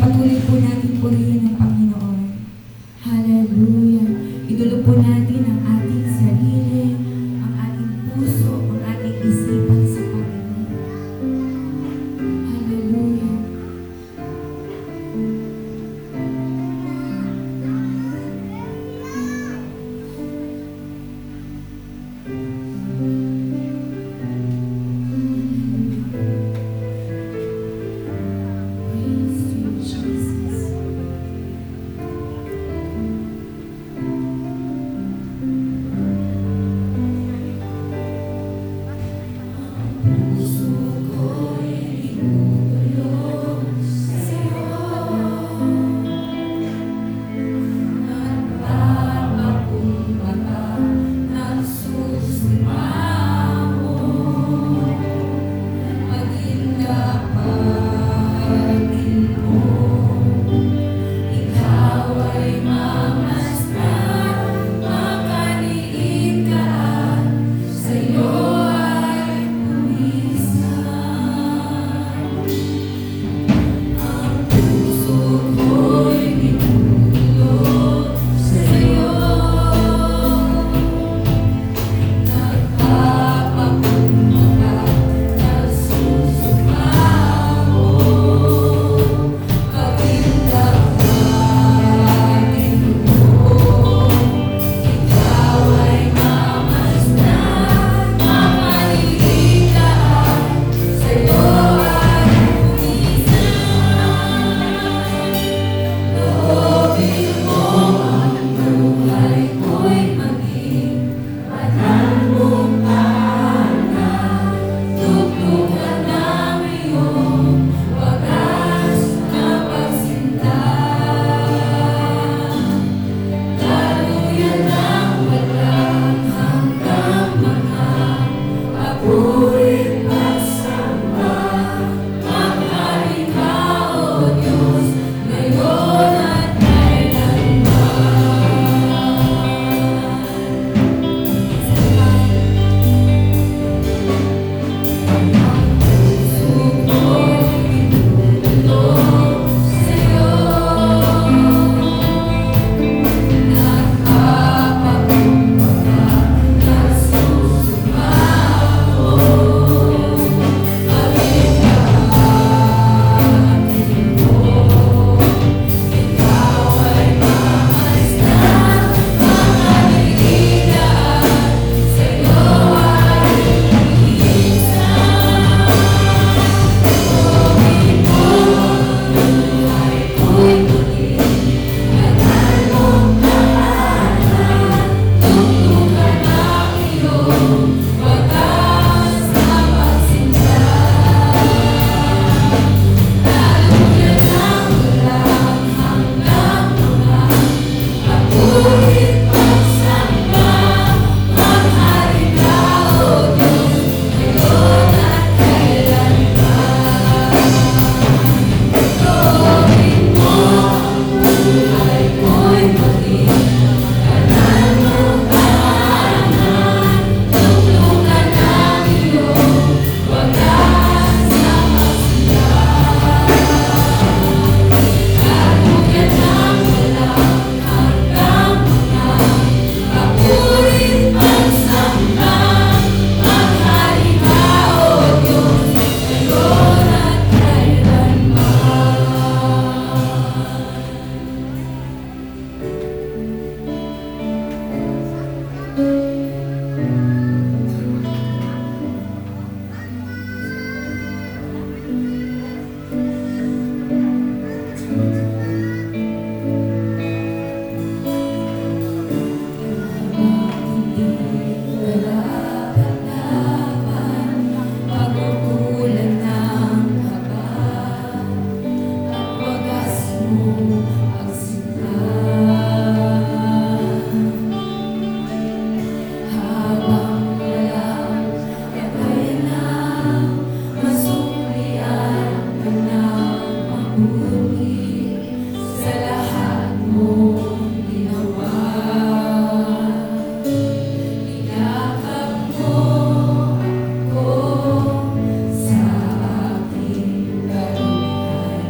patuloy po natin purihin ang Panginoon. Hallelujah. Idulog po natin ang ating sarili, ang ating puso, ang ating isipan sa Panginoon. Hallelujah. Praise you, Jesus. Puso ko'y itutulog sa'yo. Nagpapakumbaba, nagsusumamo. Maging dapatin mo. Ikaw ay mamasdan, makaliit ka at sa'yo ay pumisan. Ang puso ko'y itutulog sa'yo. Nagpapakumbaba, nagsusumamo. Maging dapatin mo. Ikaw ay mamasdan, makaliit ka at sa'yo ay pumisan. Loobin mo ang buhay ko'y maging banal mong tahanan. Tugtugan ng iyong wagas na pagsinta. Daluyan ng walang hanggang mga papuri't pagsamba. Maghari ka, O Diyos, ngayon at kailanman. Ang puso ko'y itutulog sa'yo. Nagpapakumbaba, nagsusumamo. Maging dapatin mo. Ikaw ay mamasdan, makaliit ka at sa'yo ay pumisan. Loobin mo ang buhay ko'y maging banal mong tahanan. Tugtugan ng iyong wagas na pagsinta. Daluyan ng walang hanggang mga papuri't pagsamba. Maghari ka, O Diyos, ngayon at kailanman. Loobin mo ang buhay ko'y maging banal mong tahanan. Tugtugan ng iyong wagas na pagsinta. Daluyan ng walang hanggang mga papuri't pagsamba. Maghari ka, O Diyos, ngayon at kailanman. Pagkukulan ng kaba at wagas mo pagsinta. Habang walang kakayanan, masuklian ka ng mabuti sa lahat mong ginawa. Yakap mo ako sa aking karumihan.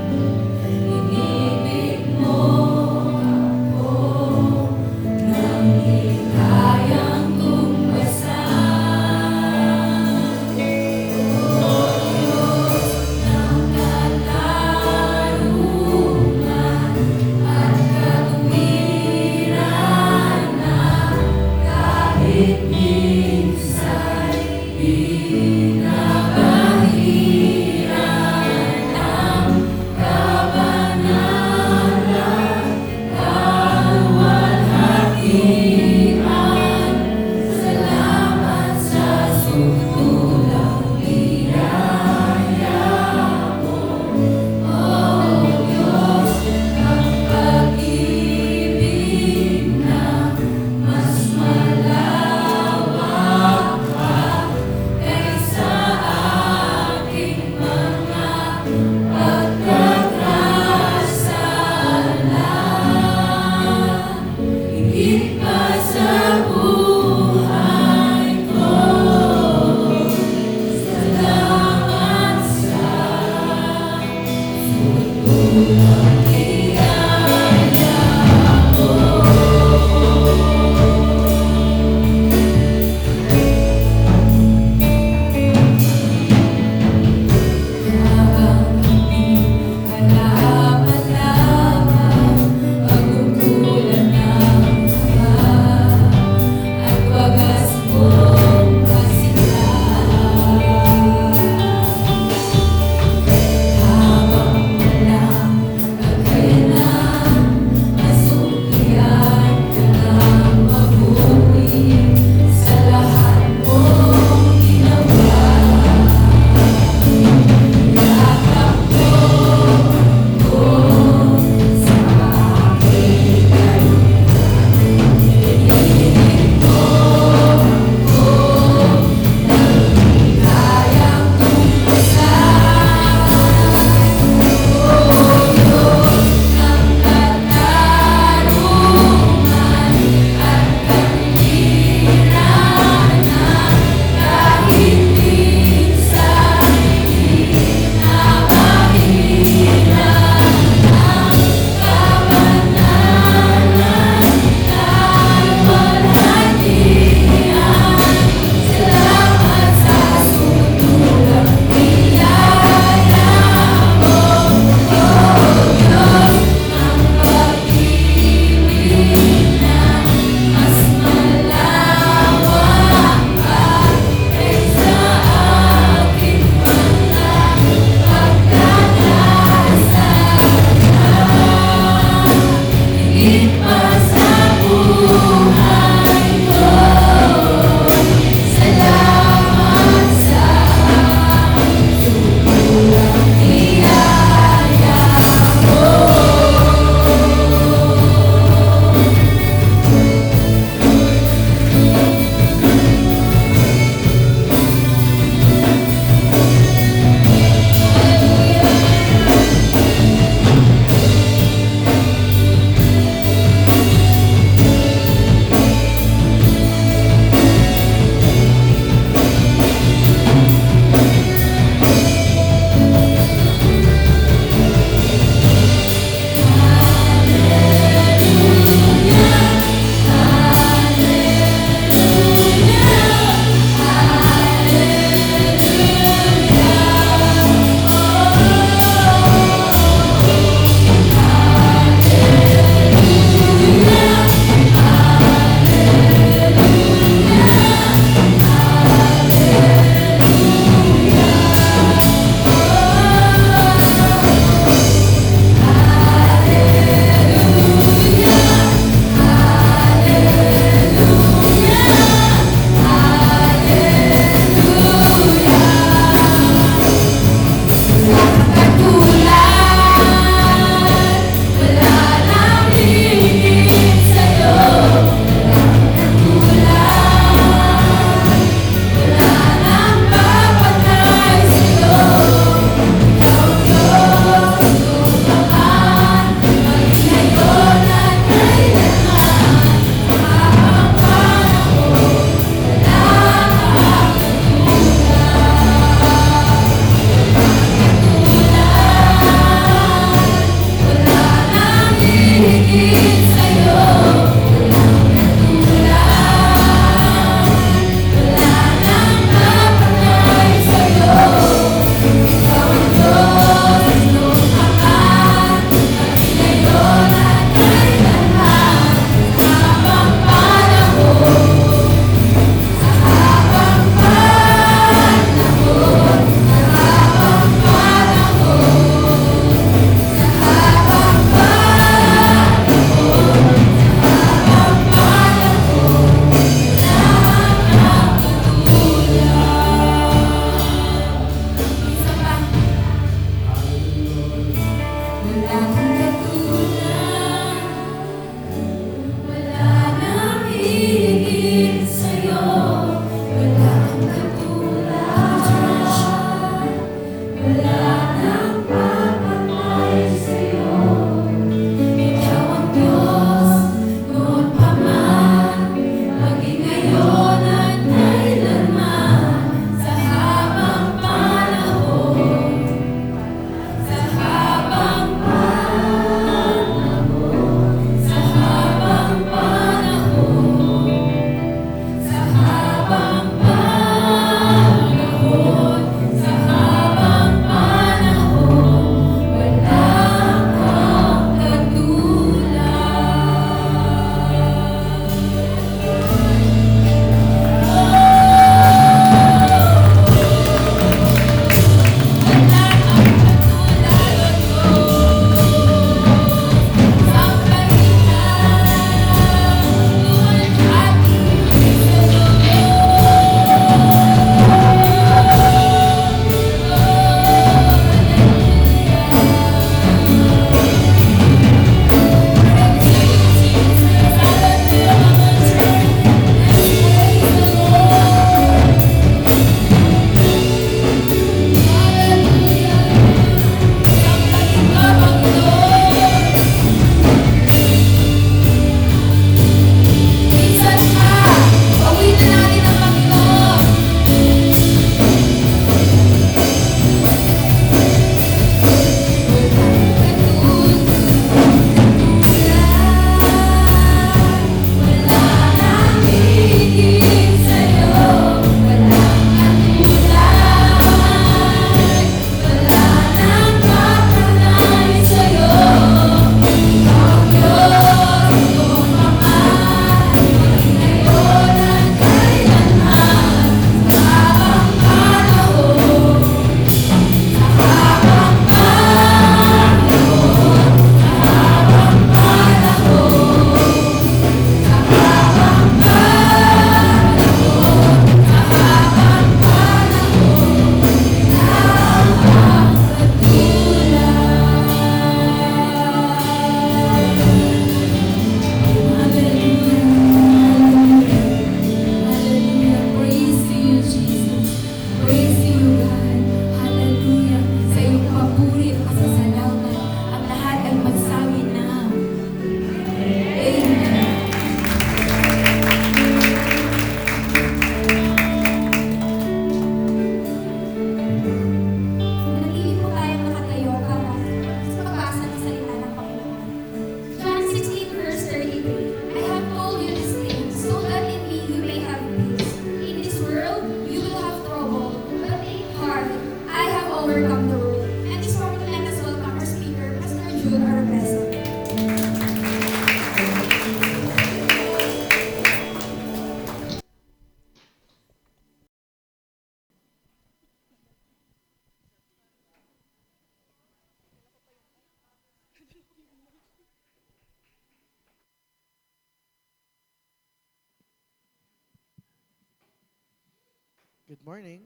Good morning.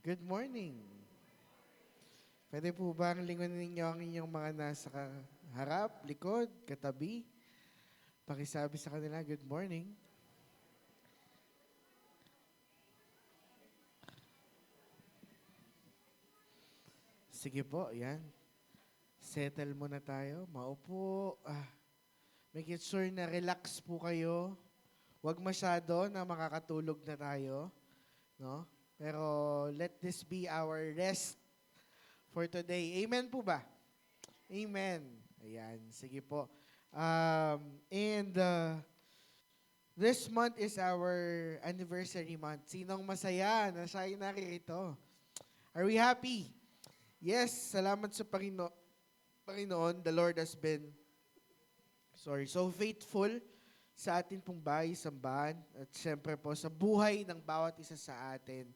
Good morning. Pwede po bang lingunin ninyo ang inyong mga nasa harap, likod, katabi? Pakisabi sa kanila, good morning. Sige po, yan. Settle muna tayo. Maupo. Make it sure na relax po kayo. Huwag masyado na makakatulog na tayo. No? Pero let this be our rest for today. Amen po ba? Amen. Ayan, sige po. And this month is our anniversary month. Sinong masaya na siya ay naririto? Are we happy? Yes, salamat sa Panginoon. The Lord has been, so faithful sa atin pong bahay, sambahan, at syempre po sa buhay ng bawat isa sa atin.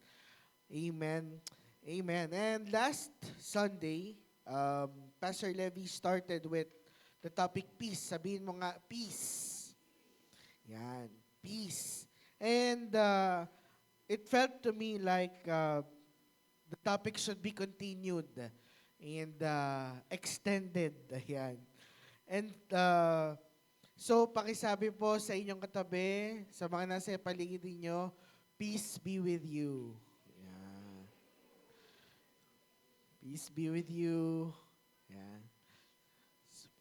Amen. Amen. And last Sunday, Pastor Levy started with the topic peace. Sabihin mo nga, peace. Yan, peace. And it felt to me like the topic should be continued and extended. Ayan. And so, pakisabi po sa inyong katabi, sa mga nasa paligid ninyo, peace be with you. Yan. Peace be with you. Yan.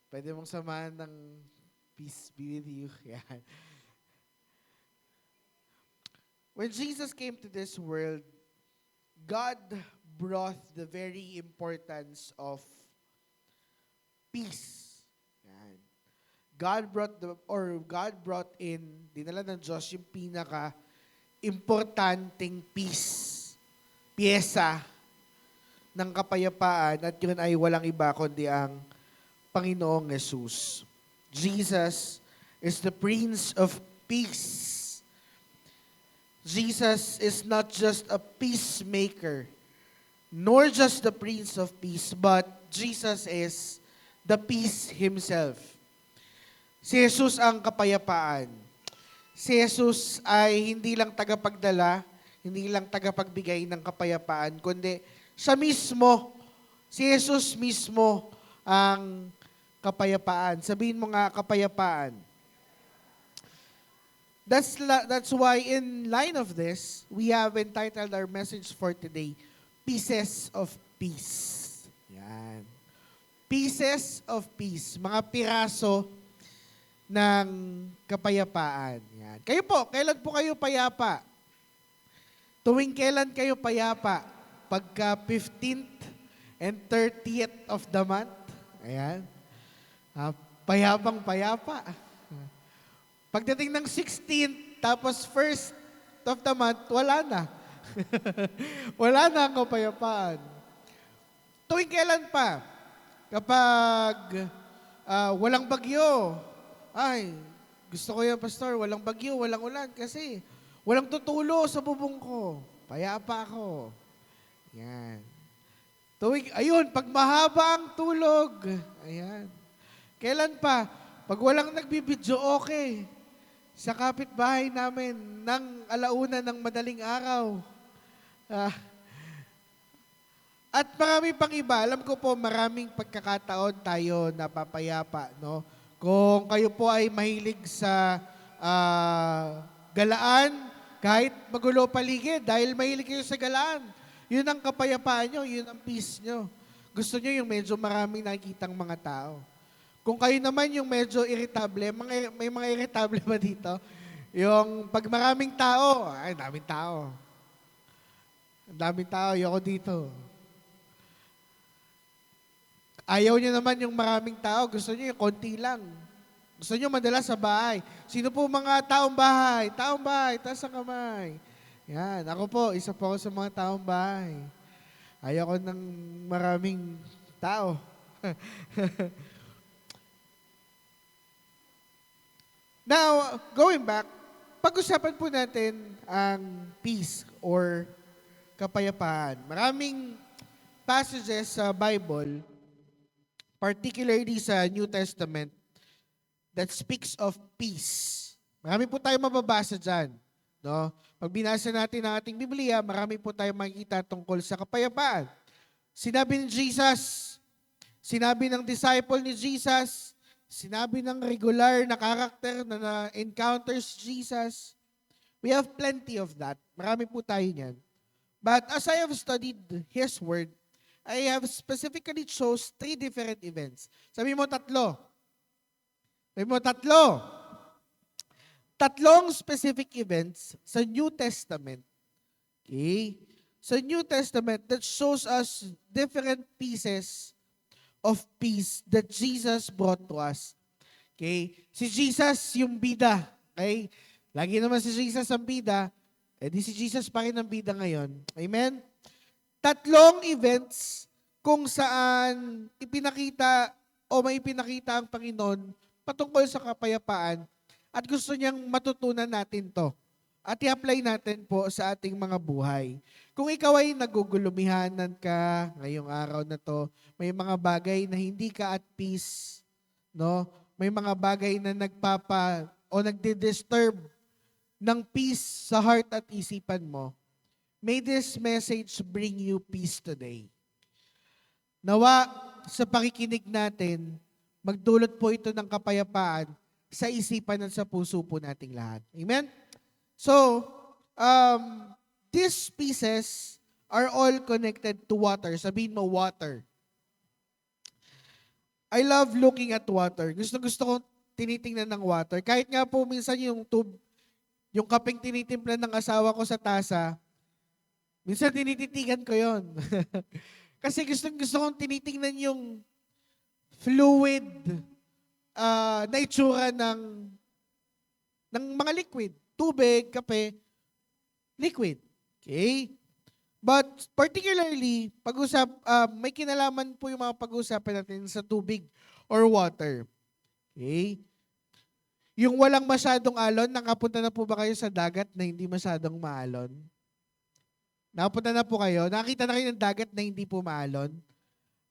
Pwede mong samahan ng peace be with you. Yan. When Jesus came to this world, God brought the very importance of peace. Yan. God brought in, dinala ng Diyos yung pinaka importanteng peace, piyesa ng kapayapaan, at yun ay walang iba kundi ang Panginoong Jesus. Jesus is the Prince of Peace. Jesus is not just a peacemaker, nor just the Prince of Peace, but Jesus is the peace Himself. Si Jesus ang kapayapaan. Si Jesus ay hindi lang tagapagdala, hindi lang tagapagbigay ng kapayapaan, kundi siya mismo, si Jesus mismo ang kapayapaan. Sabihin mo nga, kapayapaan. That's why in line of this, we have entitled our message for today, Pieces of Peace. Yan. Pieces of Peace. Mga piraso ng kapayapaan. Yan. Kayo po, kailan po kayo payapa? Tuwing kailan kayo payapa? Pagka 15th and 30th of the month? Ayan. Payapang payapa. Pagdating ng 16th, tapos 1st of the month, wala na. Wala na ang kapayapaan. Tuwing kailan pa? Kapag walang bagyo. Ay, gusto ko yan, Pastor, walang bagyo, walang ulan, kasi walang tutulo sa bubong ko. Payapa ako. Yan. Ayun, pag mahaba ang tulog. Ayan. Kailan pa? Pag walang nagbibidyo, okay. Sa kapitbahay namin, ng alauna ng madaling araw. At marami pang iba. Alam ko po, maraming pagkakataon tayo napapayapa, no? Kung kayo po ay mahilig sa galaan, kahit magulo paligid, dahil mahilig kayo sa galaan, yun ang kapayapaan nyo, yun ang peace nyo. Gusto nyo yung medyo maraming nakikitang mga tao. Kung kayo naman yung medyo irritable, may mga irritable ba dito? Yung pag maraming tao, ay, daming tao. Ang daming tao, ayoko dito. Ayaw nyo naman yung maraming tao, gusto nyo yung konti lang. Gusto nyo madala sa bahay. Sino po mga taong bahay? Taong bahay, taas ang kamay. Yan, ako po, isa po ako sa mga taong bahay. Ayaw ko ng maraming tao. Now, going back, pag-usapan po natin ang peace or kapayapaan. Maraming passages sa Bible, particularly sa New Testament, that speaks of peace. Marami po tayo mababasa dyan. No? Pag binasa natin ang ating Biblia, marami po tayong makikita tungkol sa kapayapaan. Sinabi ni Jesus, sinabi ng disciple ni Jesus, sinabi ng regular na karakter na na-encounters Jesus. We have plenty of that. Marami po tayo niyan. But as I have studied His Word, I have specifically chose 3 different events. Sabi mo tatlo. Sabi mo tatlo. Tatlong specific events sa New Testament. Okay? Sa New Testament that shows us different pieces of peace that Jesus brought to us. Okay? Si Jesus yung bida. Okay? Lagi naman si Jesus ang bida. Di si Jesus pa rin ang bida ngayon. Amen? Tatlong events kung saan ipinakita o may ipinakita ang Panginoon patungkol sa kapayapaan at gusto niyang matutunan natin to at i-apply natin po sa ating mga buhay. Kung ikaw ay nagugulumihanan ka ngayong araw na to, may mga bagay na hindi ka at peace, no? May mga bagay na nagdi-disturb ng peace sa heart at isipan mo, may this message bring you peace today. Nawa sa pakikinig natin, magdulot po ito ng kapayapaan sa isipan at sa puso po nating lahat. Amen? So, these pieces are all connected to water. Sabihin mo, water. I love looking at water. Gusto ko tinitingnan ng water. Kahit nga po minsan yung kapeng tinitimpla ng asawa ko sa tasa, minsan tinititigan ko yon. Kasi gusto kong tinitingnan yung fluid na itsura ng mga liquid. Tubig, kape, liquid. Okay? But particularly, may kinalaman po yung mga pag-uusapan natin sa tubig or water. Okay? Yung walang masyadong alon, nakapunta na po ba kayo sa dagat na hindi masyadong maalon? Nakapunta na po kayo? Nakita na kayo ng dagat na hindi po maalon?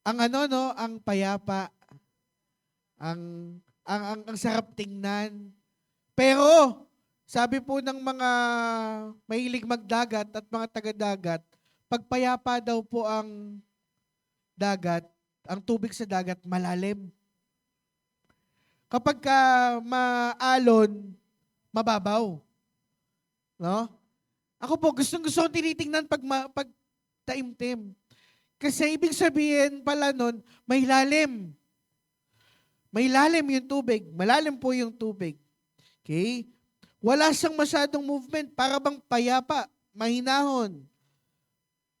Ang payapa. Ang sarap tingnan. Pero, sabi po ng mga mahilig magdagat at mga taga-dagat, pagpayapa daw po ang dagat, ang tubig sa dagat malalim. Kapag ka maalon, mababaw. No? Ako po, gustong kong tinitingnan pag taimtim. Kasi ibig sabihin pala nun, may lalim. May lalim yung tubig. Malalim po yung tubig. Okay? Wala siyang masyadong movement. Para bang payapa, mahinahon.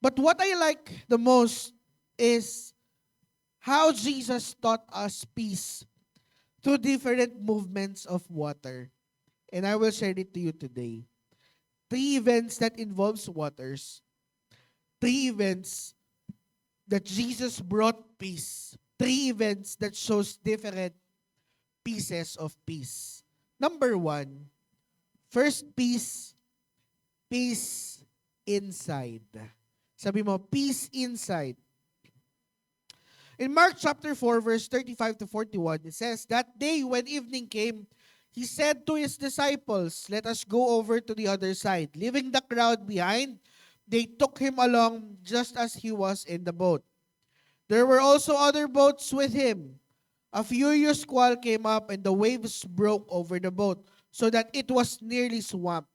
But what I like the most is how Jesus taught us peace through different movements of water. And I will share it to you today. 3 events that involves waters. 3 events that Jesus brought peace. 3 events that shows different pieces of peace. Number 1, first peace, peace inside. Sabi mo, peace inside. In Mark chapter 4, verse 35 to 41, it says, "That day when evening came, he said to his disciples, 'Let us go over to the other side.' Leaving the crowd behind, they took him along just as he was in the boat. There were also other boats with him. A furious squall came up and the waves broke over the boat, so that it was nearly swamped.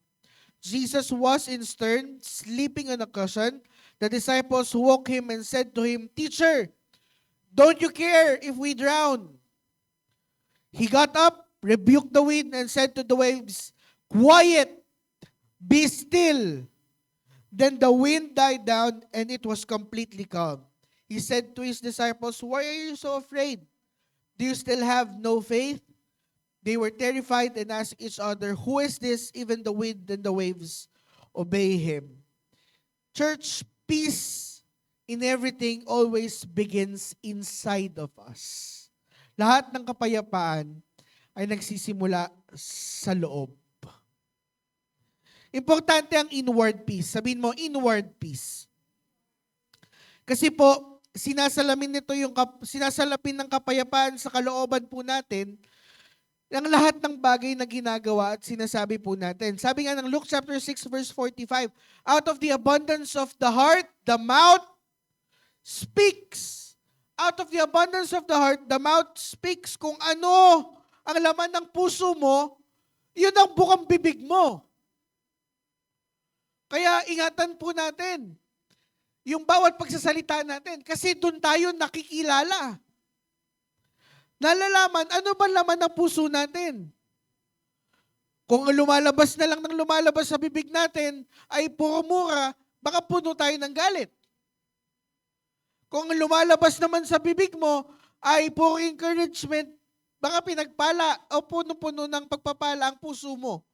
Jesus was in stern, sleeping on a cushion. The disciples woke him and said to him, 'Teacher, don't you care if we drown?' He got up, rebuked the wind, and said to the waves, 'Quiet, be still.' Then the wind died down and it was completely calm. He said to his disciples, 'Why are you so afraid? Do you still have no faith?' They were terrified and asked each other, 'Who is this? Even the wind and the waves obey him.'" Church, peace in everything always begins inside of us. Lahat ng kapayapaan ay nagsisimula sa loob. Importante ang inward peace. Sabihin mo, inward peace. Kasi po, sinasalamin ng kapayapaan sa kalooban po natin, ng lahat ng bagay na ginagawa at sinasabi po natin. Sabi nga ng Luke chapter 6 verse 45, out of the abundance of the heart, the mouth speaks. Out of the abundance of the heart, the mouth speaks. Kung ano ang laman ng puso mo, yun ang bukang bibig mo. Kaya ingatan po natin yung bawat pagsasalita natin kasi doon tayo nakikilala. Nalalaman, ano ba laman ng puso natin? Kung lumalabas na lang ng lumalabas sa bibig natin ay puro mura, baka puno tayo ng galit. Kung lumalabas naman sa bibig mo ay puro encouragement, baka pinagpala o puno-puno ng pagpapala ang puso mo.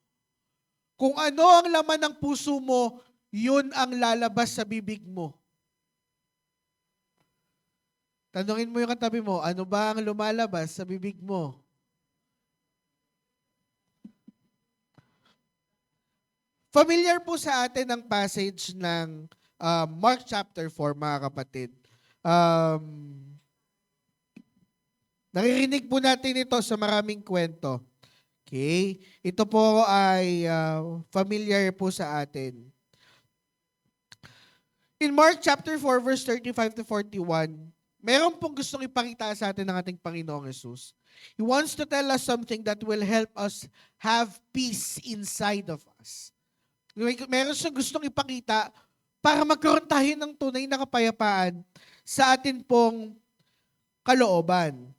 Kung ano ang laman ng puso mo, yun ang lalabas sa bibig mo. Tanungin mo yung katabi mo, ano ba ang lumalabas sa bibig mo? Familiar po sa atin ang passage ng Mark chapter 4, mga kapatid. Naririnig po natin ito sa maraming kwento. Okay? Ito po ay familiar po sa atin. In Mark chapter 4, verse 35 to 41, meron pong gustong ipakita sa atin ng ating Panginoong Jesus. He wants to tell us something that will help us have peace inside of us. Meron siyang gustong ipakita para magkaroon tayo ng tunay na kapayapaan sa atin pong kalooban.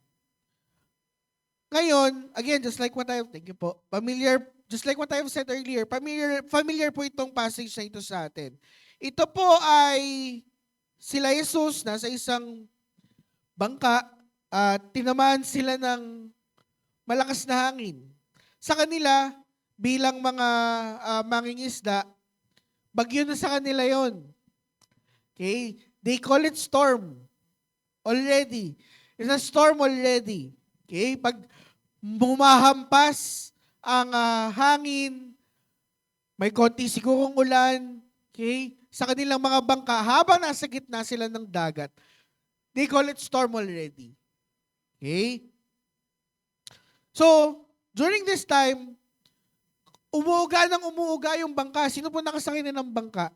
Ngayon, again, just like what I've said earlier, familiar po itong passage na ito sa atin. Ito po ay sila Jesus nasa isang bangka at tinamaan sila ng malakas na hangin. Sa kanila, bilang mga mangingisda, bagyo na sa kanila yon. Okay? They call it storm already. It's a storm already. Okay? Pag bumahampas ang hangin, may konti sigurong ulan, okay? Sa kanilang mga bangka, habang nasa gitna sila ng dagat, they call it storm already. Okay? So, during this time, umuuga yung bangka. Sino po nakasakay na ng bangka?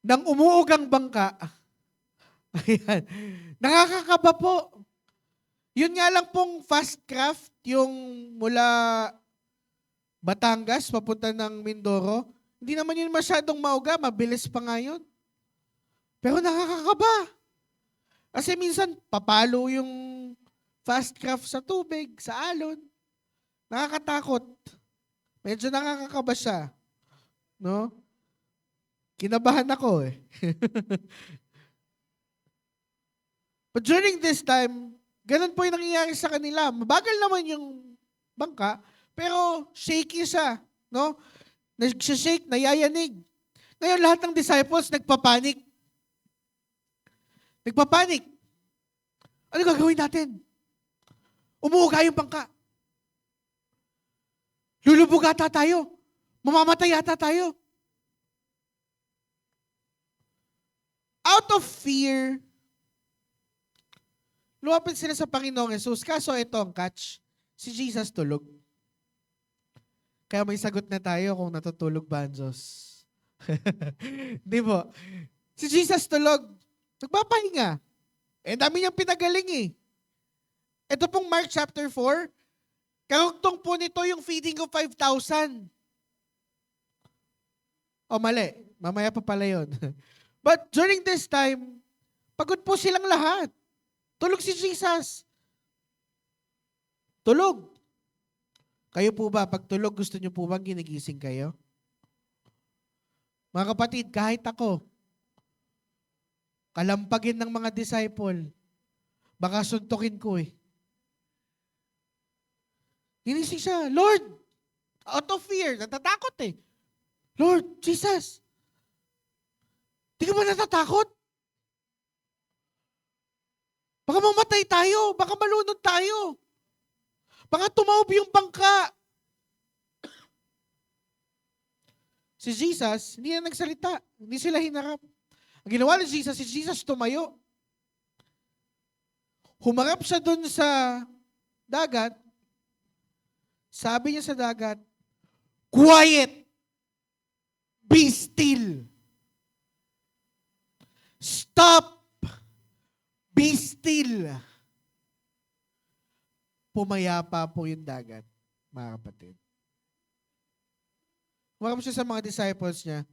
Nang umuugang bangka. Ayan. Nakakakaba po. Yun nga lang pong fast craft, yung mula Batangas, papunta ng Mindoro. Hindi naman yun masyadong mauga, mabilis pa nga yun. Pero nakakakaba. Kasi minsan, papalo yung fast craft sa tubig, sa alon. Nakakatakot. Medyo nakakakaba siya. No? Kinabahan ako eh. But during this time, ganun po yung nangyayari sa kanila. Mabagal naman yung bangka, pero shaky siya. No? Nag-shake, nayayanig. Ngayon, lahat ng disciples nagpapanik. Nagpapanik. Ano gagawin natin? Umuuga yung bangka. Lulubog ata tayo. Mamamatay ata tayo. Out of fear, lumapit sila sa Panginoong Jesus. Kaso ito ang catch. Si Jesus tulog. Kaya may sagot na tayo kung natutulog ba ang Diyos. Di po. Si Jesus tulog. Nagpapahinga. Eh, dami niyang pinagaling eh. Ito pong Mark chapter 4, karugtong po nito yung feeding of 5,000. O mali. Mamaya pa pala yun. But during this time, pagod po silang lahat. Tulog si Jesus. Tulog. Kayo po ba, pag tulog, gusto niyo po bang ginigising kayo? Mga kapatid, kahit ako, kalampagin ng mga disciple, baka suntukin ko eh. Ginising siya, Lord, out of fear, natatakot eh. Lord, Jesus, di ka ba natatakot? Baka mamatay tayo, baka malunod tayo. Baka tumaob yung bangka. Si Jesus, hindi na nagsalita. Hindi sila hinarap. Ang ginawa ni Jesus, si Jesus tumayo. Humarap siya dun sa dagat, sabi niya sa dagat, quiet, be still. Stop, be still. Pumayapa po yung dagat, mga kapatid. Humarap siya sa mga disciples niya.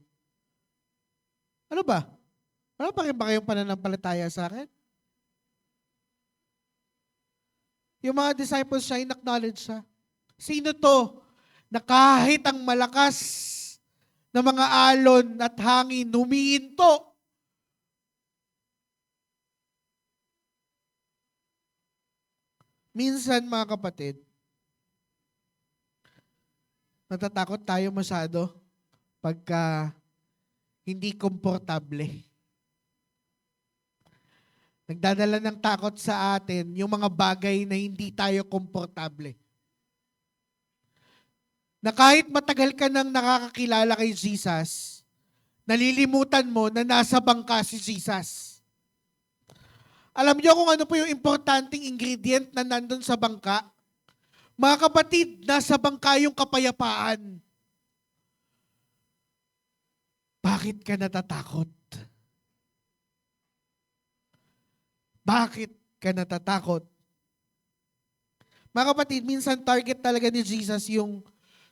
Ano ba? Ano pa rin ba kayong pananampalataya sa akin? Yung mga disciples siya, in-acknowledge siya. Sino to na kahit ang malakas na mga alon at hangin humihinto? Minsan, mga kapatid, natatakot tayo masyado pagka hindi komportable. Nagdadala ng takot sa atin yung mga bagay na hindi tayo komportable. Na kahit matagal ka nang nakakakilala kay Jesus, nalilimutan mo na nasa bangka si Jesus. Alam niyo kung ano po yung importanteng ingredient na nandun sa bangka? Mga kapatid, nasa bangka yung kapayapaan. Bakit ka natatakot? Bakit ka natatakot? Mga kapatid, minsan target talaga ni Jesus yung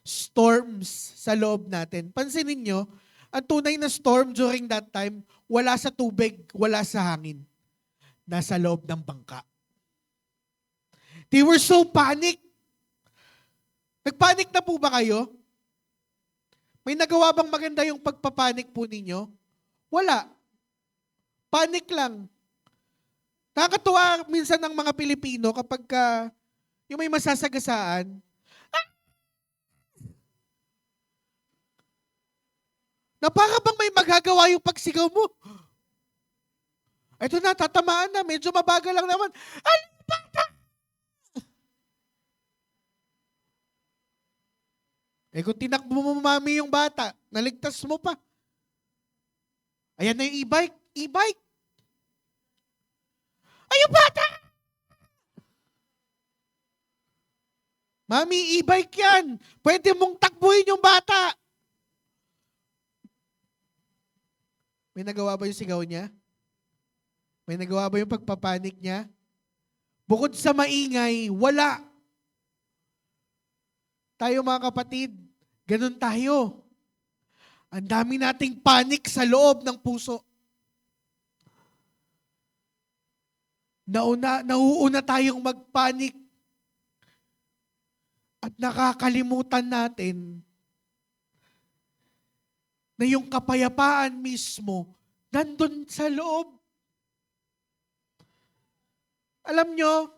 storms sa loob natin. Pansinin nyo, ang tunay na storm during that time, wala sa tubig, wala sa hangin. Nasa loob ng bangka. They were so panic. Nagpanik na po ba kayo? May nagawa bang maganda yung pagpapanik po ninyo? Wala. Panic lang. Nakakatuwa minsan ng mga Pilipino kapag yung may masasagasaan, na para bang may magagawa yung pagsigaw mo. Ito na, tatamaan na, medyo mabagal lang naman. Kung tinakbo mo mami yung bata, naligtas mo pa. Ayan na yung e-bike. E-bike. Ay, yung bata! Mami, e-bike yan. Pwede mong takbuhin yung bata. May nagawa ba yung sigaw niya? May nagawa ba yung pagpapanik niya? Bukod sa maingay, wala. Tayo mga kapatid, ganun tayo. Ang dami nating panik sa loob ng puso. Nauuna tayong magpanik at nakakalimutan natin na yung kapayapaan mismo nandun sa loob. Alam nyo,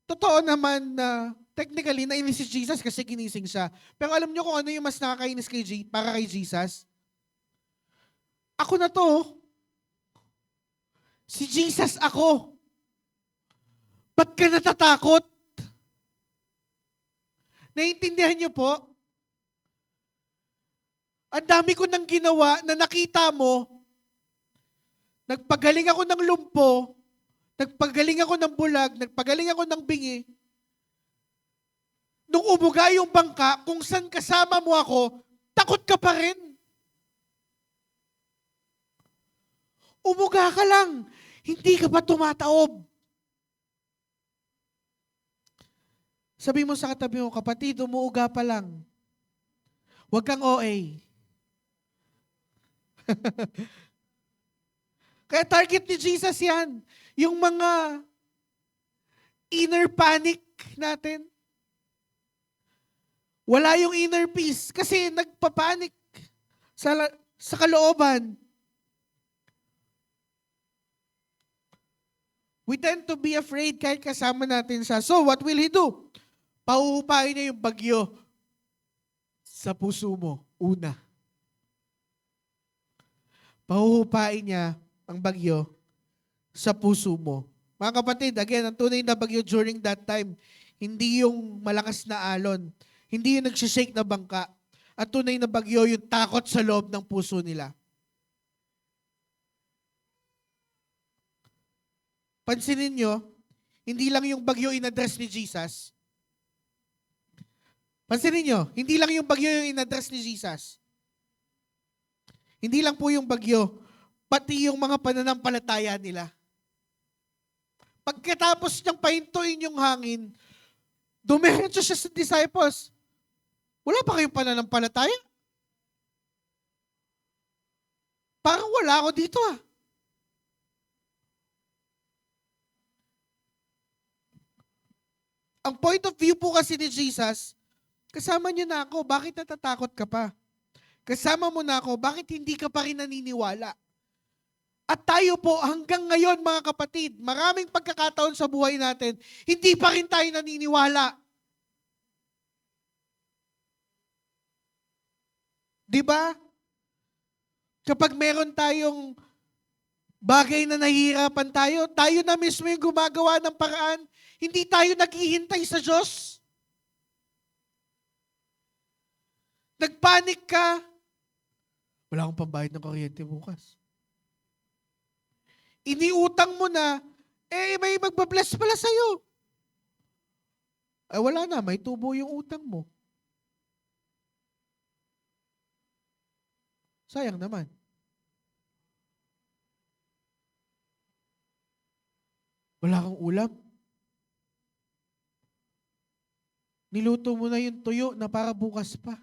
totoo naman na technically nainis si Jesus kasi ginising siya. Pero alam nyo kung ano yung mas nakakainis para kay Jesus? Ako na to. Si Jesus ako. Ba't ka natatakot? Naiintindihan niyo po? Ang dami ko nang ginawa na nakita mo. Nagpagaling ako ng lumpo. Nagpagaling ako ng bulag. Nagpagaling ako ng bingi. Nung umuga yung bangka, kung saan kasama mo ako, takot ka pa rin. Umuga ka lang. Hindi ka pa tumataob. Sabi mo sa katabi mo, kapatid, umuuga pa lang. Huwag kang OA. Kaya target ni Jesus yan. Yung mga inner panic natin. Wala yung inner peace kasi nagpapanik sa kalooban. We tend to be afraid kahit kasama natin siya. So, what will He do? Pahuhupain niya yung bagyo sa puso mo. Una. Pahuhupain niya ang bagyo sa puso mo. Mga kapatid, again, ang tunay na bagyo during that time, hindi yung malakas na alon, hindi yung nagsishake na bangka. Ang tunay na bagyo, yung takot sa loob ng puso nila. Pansinin nyo, hindi lang yung bagyo in-address ni Jesus, Pansinin nyo, hindi lang yung bagyo yung in-address ni Jesus. Hindi lang po yung bagyo, pati yung mga pananampalataya nila. Pagkatapos niyang pahintuin yung hangin, dumiretso siya sa disciples. Wala pa kayong pananampalataya? Parang wala ako dito ah. Ang point of view po kasi ni Jesus, kasama niyo na ako, bakit natatakot ka pa? Kasama mo na ako, bakit hindi ka pa rin naniniwala? At tayo po hanggang ngayon mga kapatid, maraming pagkakataon sa buhay natin, hindi pa rin tayo naniniwala. Di ba? Kapag meron tayong bagay na nahihirapan tayo, tayo na mismo yung gumagawa ng paraan, hindi tayo naghihintay sa Diyos. Nagpanik ka, wala akong pambayad ng kuryente bukas. Iniutang mo na, may magbabless pala sa'yo. Wala na, may tubo yung utang mo. Sayang naman. Wala kang ulam. Niluto mo na yung tuyo na para bukas pa.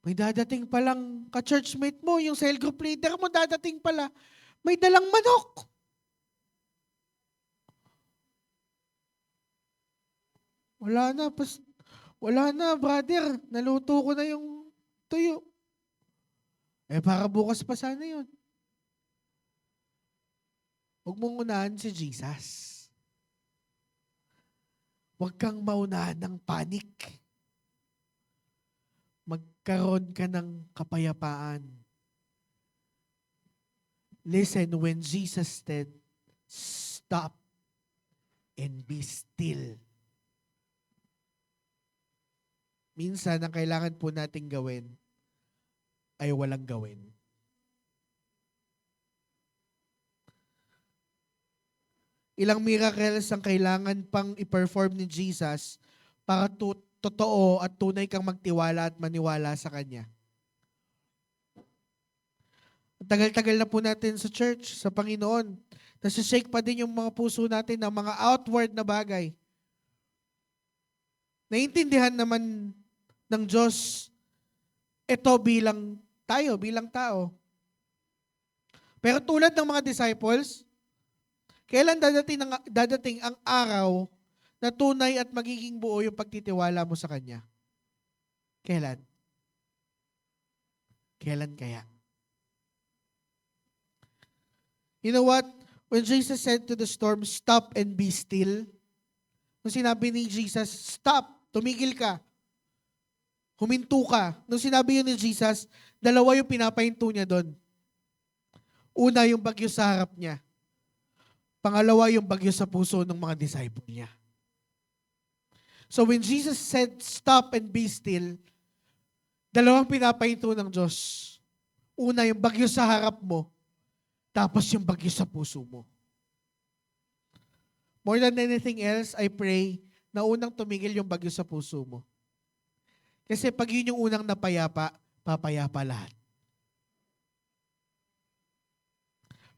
May dadating palang ka-churchmate mo, yung cell group leader mo, dadating pala. May dalang manok. Wala na, brother. Naluto ko na yung tuyo. Para bukas pa sana yun. Huwag mong unahan si Jesus. Huwag kang maunahan ng panik. Magkaroon ka ng kapayapaan. Listen, when Jesus said, stop and be still. Minsan, ang kailangan po nating gawin ay walang gawin. Ilang miracles ang kailangan pang i-perform ni Jesus para totoo at tunay kang magtiwala at maniwala sa Kanya. Tagal-tagal na po natin sa church, sa Panginoon. Nasa-shake pa din yung mga puso natin ng mga outward na bagay. Naintindihan naman ng Diyos ito bilang tayo, bilang tao. Pero tulad ng mga disciples, kailan dadating ang araw na tunay at magiging buo yung pagtitiwala mo sa Kanya? Kailan? Kailan kaya? You know what? When Jesus said to the storm, stop and be still, nung sinabi ni Jesus, stop, tumigil ka, huminto ka. Nung sinabi yun ni Jesus, dalawa yung pinapahinto niya doon. Una, yung bagyo sa harap niya. Pangalawa, yung bagyo sa puso ng mga disciple niya. So when Jesus said, stop and be still, dalawang pinapahinto ng Diyos. Una, yung bagyo sa harap mo, tapos yung bagyo sa puso mo. More than anything else, I pray na unang tumigil yung bagyo sa puso mo. Kasi pag yun yung unang napayapa, papayapa lahat.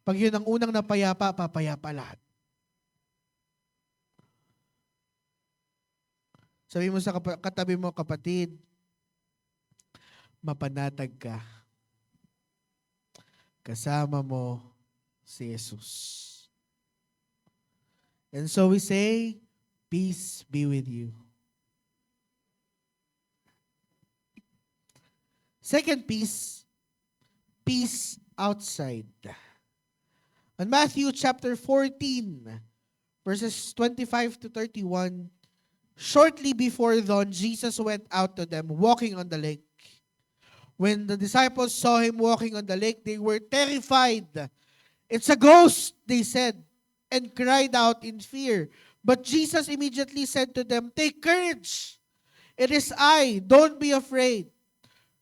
Pag yun ang unang napayapa, papayapa lahat. Sabi mo sa katabi mo, kapatid, mapanatag ka. Kasama mo si Jesus. And so we say, peace be with you. Second peace, peace outside. In Matthew chapter 14, verses 25 to 31, shortly before dawn, Jesus went out to them, walking on the lake. When the disciples saw him walking on the lake, they were terrified. It's a ghost, they said, and cried out in fear. But Jesus immediately said to them, take courage. It is I, don't be afraid.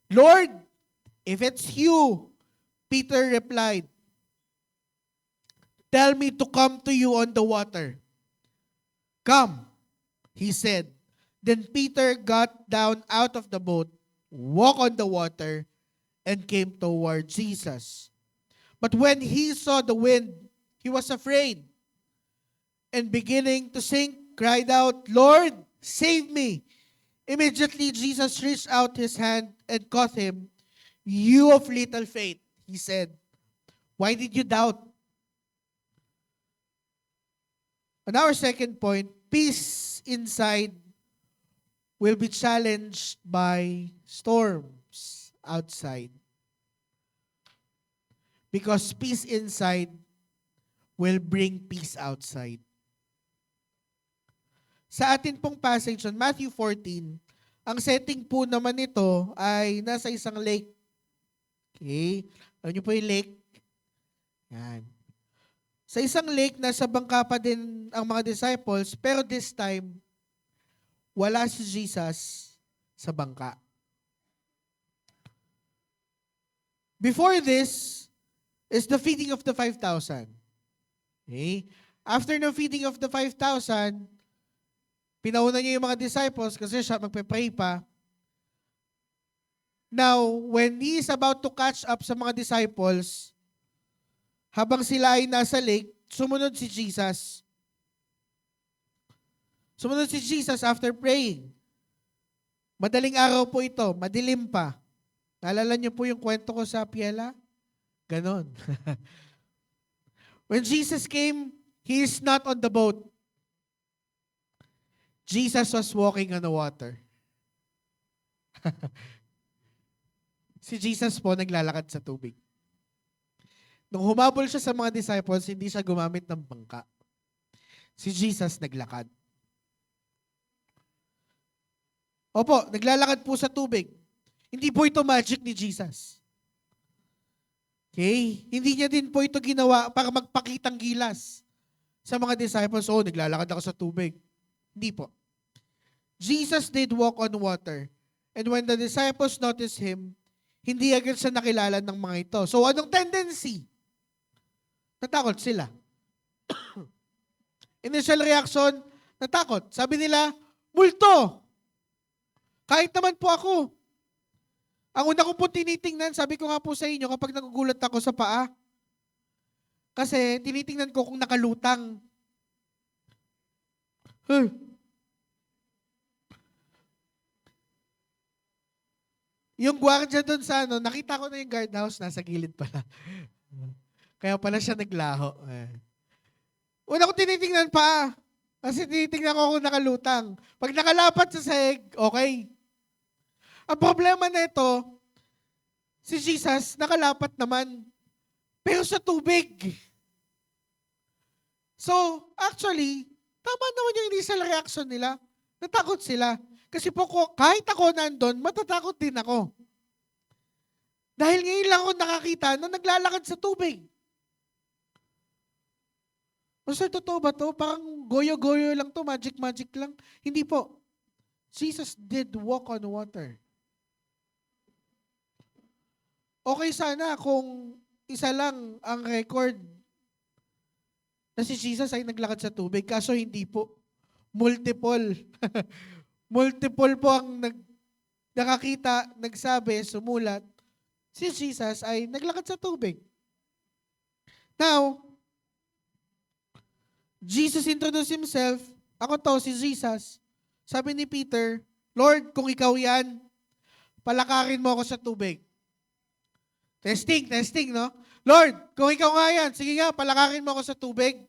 Lord, if it's you, Peter replied, tell me to come to you on the water. Come, he said. Then Peter got down out of the boat, walked on the water, and came toward Jesus. But when he saw the wind, he was afraid, and beginning to sink, cried out, "Lord, save me!" Immediately Jesus reached out his hand and caught him. "You of little faith," he said, "why did you doubt?" On our second point, peace inside will be challenged by storms outside. Because peace inside will bring peace outside. Sa atin pong passage on Matthew 14, ang setting po naman nito ay nasa isang lake. Okay? Alam niyo po yung lake? Yan. Sa isang lake, nasa bangka pa din ang mga disciples, pero this time, wala si Jesus sa bangka. Before this is the feeding of the 5,000. Okay? After the feeding of the 5,000, pinauna niya yung mga disciples kasi siya magpe-pray pa. Now, when he is about to catch up sa mga disciples, habang sila ay nasa lake, sumunod si Jesus. Sumunod si Jesus after praying. Madaling araw po ito, madilim pa. Naalala niyo po yung kwento ko sa Piela? Ganon. When Jesus came, he is not on the boat. Jesus was walking on the water. Si Jesus po naglalakad sa tubig. Nung humabol siya sa mga disciples, hindi siya gumamit ng bangka. Si Jesus naglakad. Opo, naglalakad po sa tubig. Hindi po ito magic ni Jesus. Okay? Hindi niya din po ito ginawa para magpakitang gilas sa mga disciples. Oh, naglalakad ako sa tubig. Hindi po. Jesus did walk on water. And when the disciples noticed him, hindi agad siya nakilala ng mga ito. So, anong tendency? Natakot sila. Initial reaction, natakot. Sabi nila, multo! Kahit naman po ako. Ang una ko po tinitingnan, sabi ko nga po sa inyo, kapag nagugulat ako sa paa, kasi tinitingnan ko kung nakalutang. Yung gwardiya doon sa nakita ko na yung guardhouse, nasa gilid pala. Kaya pala siya naglaho. Una ko tinitingnan pa. Kasi tinitingnan ko kung nakalutang. Pag nakalapat sa sahig, okay. Ang problema na ito, si Jesus nakalapat naman. Pero sa tubig. So, actually, tama naman yung initial reaction nila. Natakot sila. Kasi po kahit ako nandun, matatakot din ako. Dahil ngayon lang ako nakakita na naglalakad sa tubig. Sir, totoo ba to? Parang goyo-goyo lang to, magic-magic lang. Hindi po. Jesus did walk on water. Okay sana kung isa lang ang record na si Jesus ay naglakad sa tubig, kaso hindi po. Multiple. Multiple po ang nakakita, nagsabi, sumulat. Si Jesus ay naglakad sa tubig. Now, Jesus introduced himself. Ako to, si Jesus. Sabi ni Peter, Lord, kung ikaw yan, palakarin mo ako sa tubig. Testing, no? Lord, kung ikaw nga yan, sige nga, palakarin mo ako sa tubig.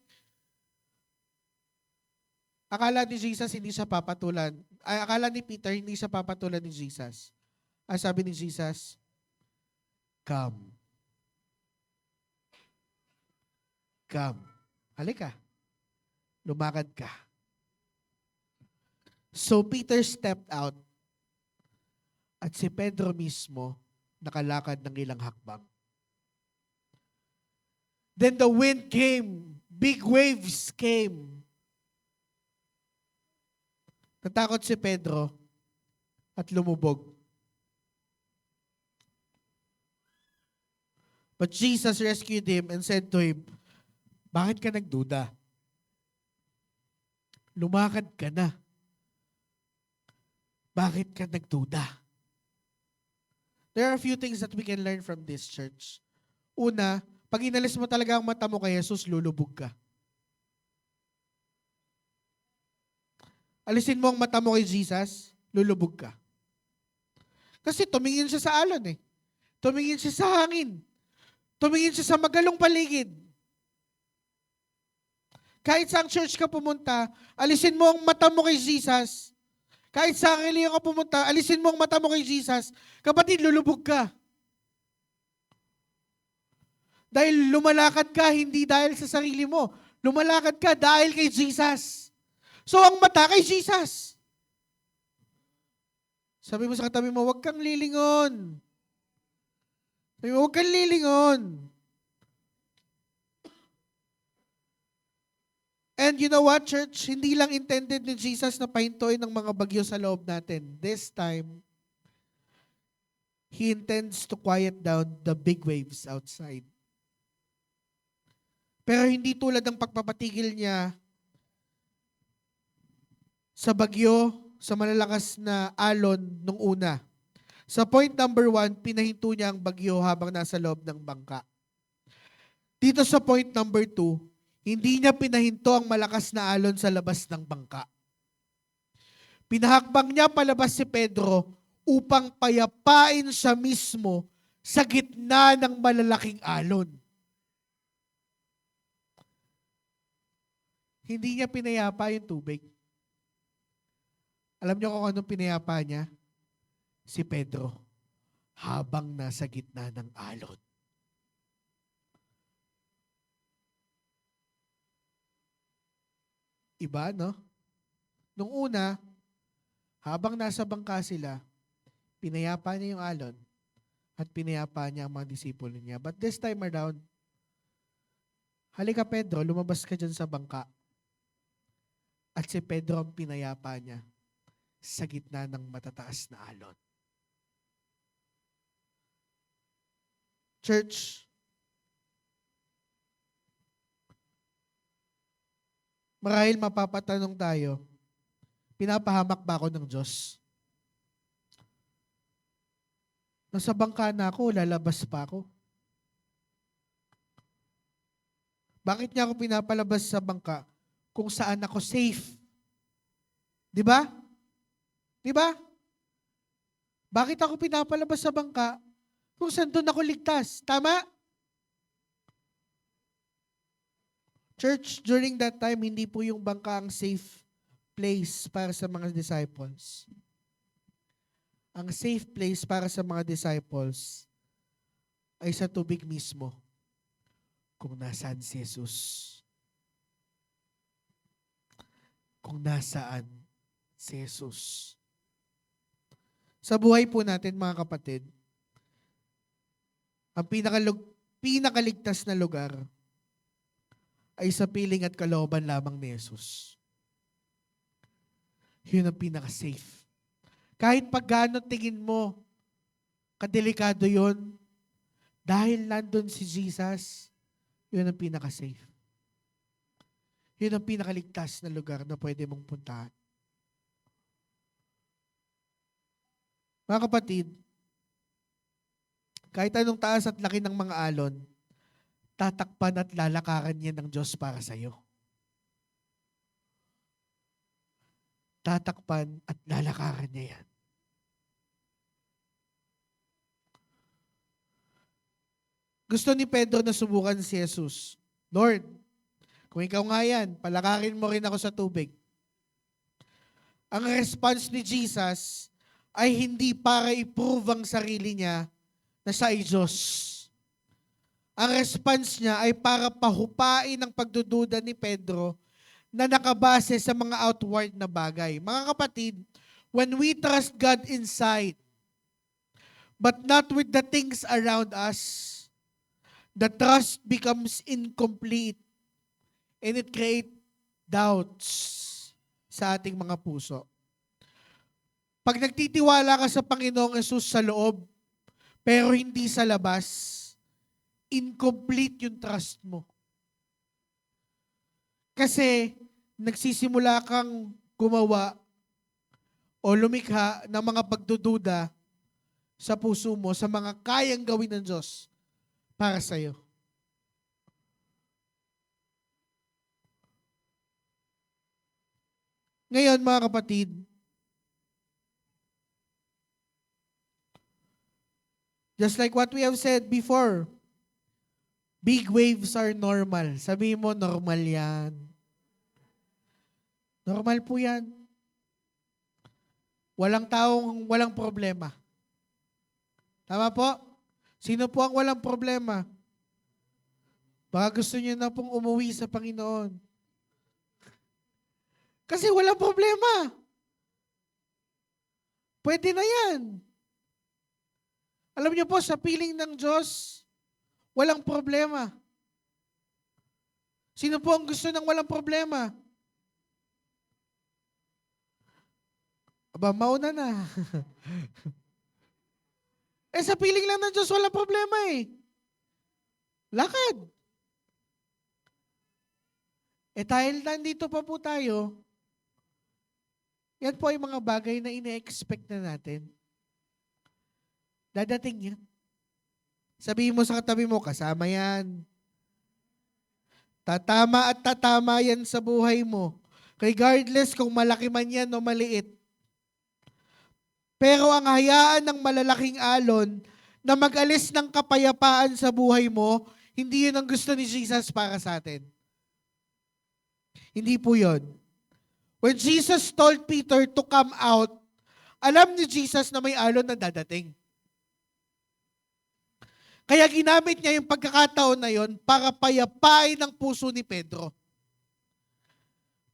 Akala ni Jesus, hindi siya papatulan. Akala ni Peter, hindi siya papatulan ni Jesus. Ang sabi ni Jesus, come. Come. Halika. Lumakad ka. So Peter stepped out at si Pedro mismo nakalakad ng ilang hakbang. Then the wind came. Big waves came. Natakot si Pedro at lumubog. But Jesus rescued him and said to him, bakit ka nagduda? Lumakad ka na. Bakit ka nagduda? There are a few things that we can learn from this church. Una, pag inalis mo talaga ang mata mo kay Jesus, lulubog ka. Alisin mo ang mata mo kay Jesus, lulubog ka. Kasi tumingin siya sa alon eh. Tumingin siya sa hangin. Tumingin siya sa magalong paligid. Kahit saan church ka pumunta, alisin mo ang mata mo kay Jesus. Kahit sa reliyon ka pumunta, alisin mo ang mata mo kay Jesus. Kapatid, lulubog ka. Dahil lumalakad ka, hindi dahil sa sarili mo. Lumalakad ka dahil kay Jesus. So, ang mata kay Jesus. Sabi mo sa katabi mo, huwag kang lilingon. Sabi mo, huwag kang lilingon. And you know what, church? Hindi lang intended ni Jesus na pahintuin ng mga bagyo sa loob natin. This time, He intends to quiet down the big waves outside. Pero hindi tulad ng pagpapatigil niya sa bagyo, sa malalakas na alon nung una. Sa point number 1, pinahinto niya ang bagyo habang nasa loob ng bangka. Dito sa point number 2, hindi niya pinahinto ang malakas na alon sa labas ng bangka. Pinahakbang niya palabas si Pedro upang payapain siya mismo sa gitna ng malalaking alon. Hindi niya pinayapa yung tubig. Alam niyo kung anong pinayapa niya? Si Pedro, habang nasa gitna ng alon. Iba, no? Nung una, habang nasa bangka sila, pinayapa niya yung alon at pinayapa niya ang mga disipulo niya. But this time around, halika Pedro, lumabas ka dyan sa bangka. At si Pedro ang pinayapa niya sa gitna ng matataas na alon. Church, marahil mapapatanong tayo, pinapahamak ba ako ng Diyos? Nasa bangka na ako, lalabas pa ako. Bakit niya ako pinapalabas sa bangka kung saan ako safe? Di ba? Di ba? Bakit ako pinapalabas sa bangka kung saan doon ako ligtas? Tama? Church, during that time, hindi po yung bangka ang safe place para sa mga disciples. Ang safe place para sa mga disciples ay sa tubig mismo kung nasaan si Jesus. Kung nasaan si Jesus. Sa buhay po natin, mga kapatid, ang pinakaligtas na lugar ay sa piling at kalooban lamang ni Jesus. Yun ang pinaka-safe. Kahit pag gaano tingin mo, kadelikado yun, dahil nandun si Jesus, yun ang pinaka-safe. Yun ang pinakaligtas na lugar na pwede mong puntahan. Mga kapatid, kahit anong taas at laki ng mga alon, tatakpan at lalakaran niya ng Diyos para sa iyo. Tatakpan at lalakaran niya yan. Gusto ni Pedro na subukan si Jesus. Lord, kung ikaw nga yan, palakarin mo rin ako sa tubig. Ang response ni Jesus ay hindi para i-prove ang sarili niya na siya ay Diyos. Ang response niya ay para pahupain ang pagdududa ni Pedro na nakabase sa mga outward na bagay. Mga kapatid, when we trust God inside, but not with the things around us, the trust becomes incomplete and it creates doubts sa ating mga puso. Pag nagtitiwala ka sa Panginoong Yesus sa loob, pero hindi sa labas, incomplete yung trust mo. Kasi nagsisimula kang gumawa o lumikha ng mga pagdududa sa puso mo sa mga kayang gawin ng Diyos para sa iyo. Ngayon, mga kapatid, just like what we have said before, big waves are normal. Sabihin mo, normal yan. Normal po yan. Walang taong walang problema. Tama po? Sino po ang walang problema? Baka gusto niyo na pong umuwi sa Panginoon. Kasi walang problema. Pwede na yan. Alam niyo po, sa piling ng Diyos, walang problema. Sino po ang gusto ng walang problema? Aba, mauna na. Sa piling lang ng Diyos, walang problema eh. Lakad. Dahil nandito pa po tayo, yan po ay mga bagay na ine-expect na natin. Dadating yan. Sabihin mo sa katabi mo, kasama yan. Tatama at tatama yan sa buhay mo. Regardless kung malaki man yan o maliit. Pero ang hayaan ng malalaking alon na mag-alis ng kapayapaan sa buhay mo, hindi yun ang gusto ni Jesus para sa atin. Hindi po yun. When Jesus told Peter to come out, alam ni Jesus na may alon na dadating. Kaya ginamit niya yung pagkakataon na yon para payapain ang puso ni Pedro.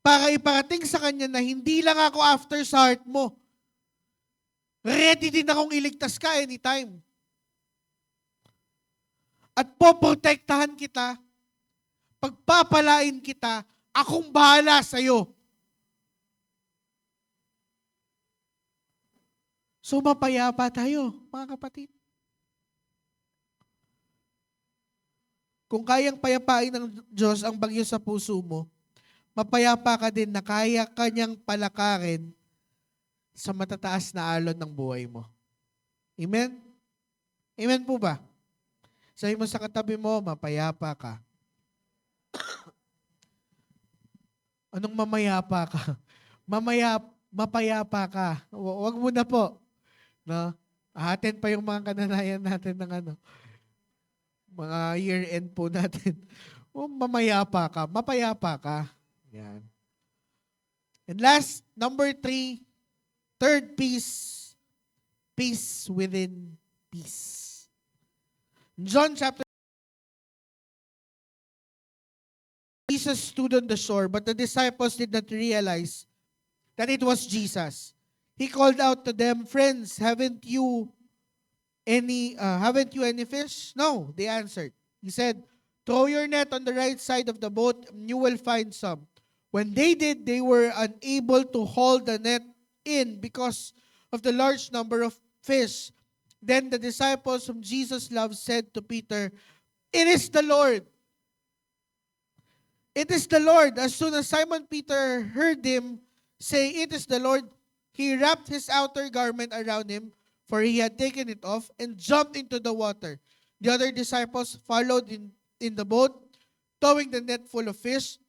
Para iparating sa kanya na hindi lang ako after sa heart mo. Ready din akong iligtas ka anytime. At poprotektahan kita, pagpapalain kita, akong bahala sa'yo. So mapayapa tayo, mga kapatid. Kung kayang payapain ng Diyos ang bagyo sa puso mo, mapayapa ka din na kaya kanyang palakarin sa matataas na alon ng buhay mo. Amen? Amen po ba? Sabi mo sa katabi mo, mapayapa ka. Anong mamayapa ka? Mapayapa ka. Huwag mo na po. No? Ahatin pa yung mga kananayan natin ng mga year-end po natin. Mamayapa ka. Mapayapa ka. Yan. And last, number 3, third peace. Peace within peace. John chapter Jesus stood on the shore, but the disciples did not realize that it was Jesus. He called out to them, "Friends, haven't you any fish?" "No," they answered. He said, "Throw your net on the right side of the boat, and you will find some." When they did, they were unable to haul the net in because of the large number of fish. Then the disciples whom Jesus loved said to Peter, "It is the Lord." It is the Lord. As soon as Simon Peter heard him say, "It is the Lord," he wrapped his outer garment around him, for he had taken it off, and jumped into the water. The other disciples followed in the boat, towing the net full of fish,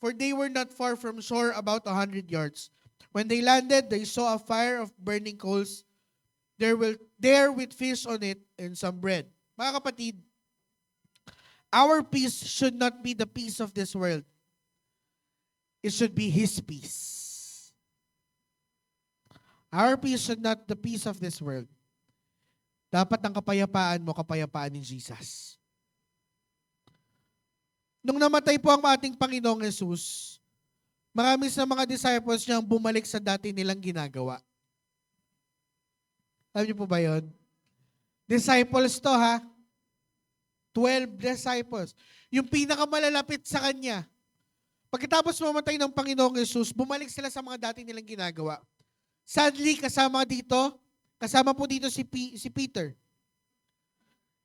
for they were not far from shore, about 100 yards. When they landed, they saw a fire of burning coals there with fish on it and some bread. Mga kapatid, our peace should not be the peace of this world. It should be His peace. Our peace should not the peace of this world. Dapat ang kapayapaan mo, kapayapaan ni Jesus. Nung namatay po ang ating Panginoong Jesus, marami sa mga disciples niya ang bumalik sa dati nilang ginagawa. Alam niyo po ba yun? Disciples to ha. 12 disciples. Yung pinakamalalapit sa Kanya. Pagkatapos mamatay ng Panginoong Jesus, bumalik sila sa mga dati nilang ginagawa. Sadly, kasama po dito si Peter.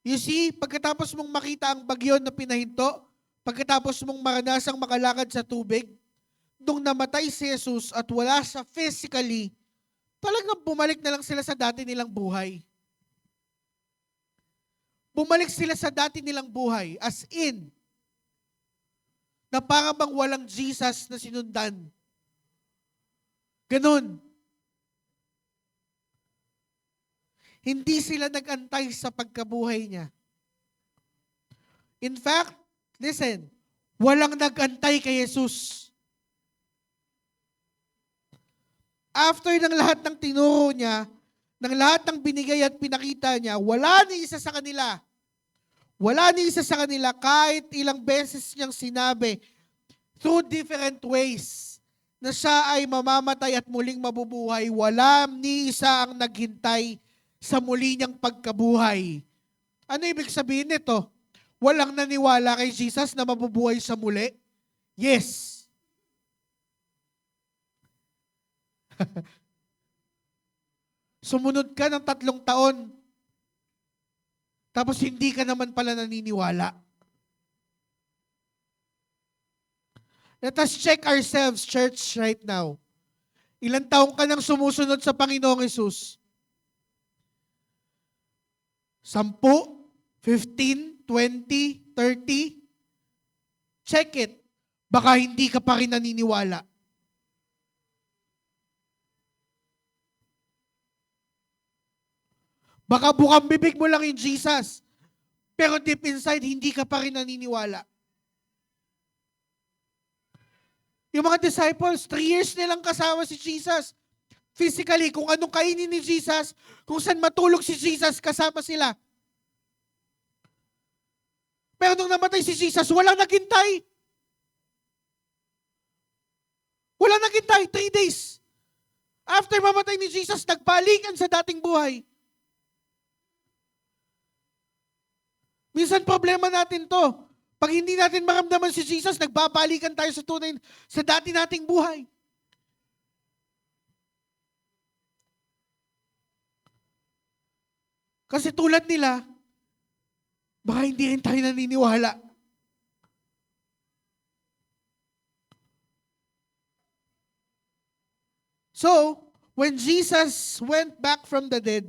You see, pagkatapos mong makita ang bagyo na pinahinto, pagkatapos mong maranasang makalakad sa tubig, nung namatay si Jesus at wala siya physically, talagang bumalik na lang sila sa dati nilang buhay. Bumalik sila sa dati nilang buhay. As in, na para bang walang Jesus na sinundan. Ganon. Hindi sila nag-antay sa pagkabuhay niya. In fact, listen, walang nag-antay kay Jesus. After ng lahat ng tinuro niya, ng lahat ng binigay at pinakita niya, wala ni isa sa kanila. Wala ni isa sa kanila kahit ilang beses niyang sinabi through different ways na siya ay mamamatay at muling mabubuhay. Wala ni isa ang naghintay sa muli niyang pagkabuhay. Ano ibig sabihin nito? Walang naniwala kay Jesus na mabubuhay sa muli? Yes. Sumunod ka ng 3 taon, tapos hindi ka naman pala naniniwala. Let us check ourselves, church, right now. Ilang taong ka nang sumusunod sa Panginoong Hesus? 10, 15, 20, 30? Check it. Baka hindi ka pa rin naniniwala. Baka bukang bibig mo lang yung Jesus, pero deep inside, hindi ka pa rin naniniwala. Yung mga disciples, 3 years nilang kasama si Jesus. Physically, kung anong kainin ni Jesus, kung saan matulog si Jesus, kasama sila. Pero nung namatay si Jesus, walang naghintay. Walang naghintay, 3 days. After mamatay ni Jesus, nagbalikan sa dating buhay. Minsan problema natin to. Pag hindi natin maramdaman si Jesus, nagbabalikan tayo sa tunay, sa dati nating buhay. Kasi tulad nila, baka hindi rin tayo naniniwala. So, when Jesus went back from the dead,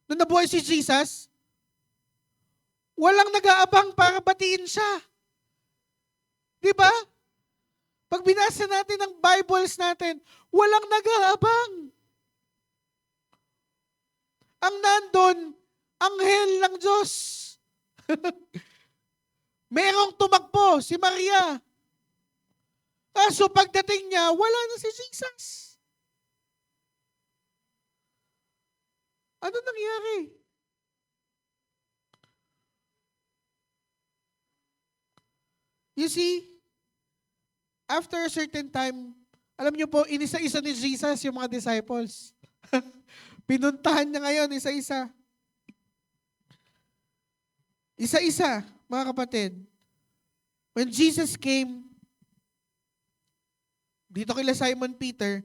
nung nabuhay si Jesus, walang nag-aabang para batiin siya. Di ba? Pag binasa natin ang Bibles natin, walang nag-aabang. Ang nandun, anghel ng Diyos. Merong tumakbo, si Maria. Kaso pagdating niya, wala na si Jesus. Ano nangyari? You see, after a certain time, alam niyo po, inisa-isa ni Jesus yung mga disciples. Pinuntahan niya ngayon, isa-isa. Isa-isa, mga kapatid. When Jesus came, dito kila Simon Peter,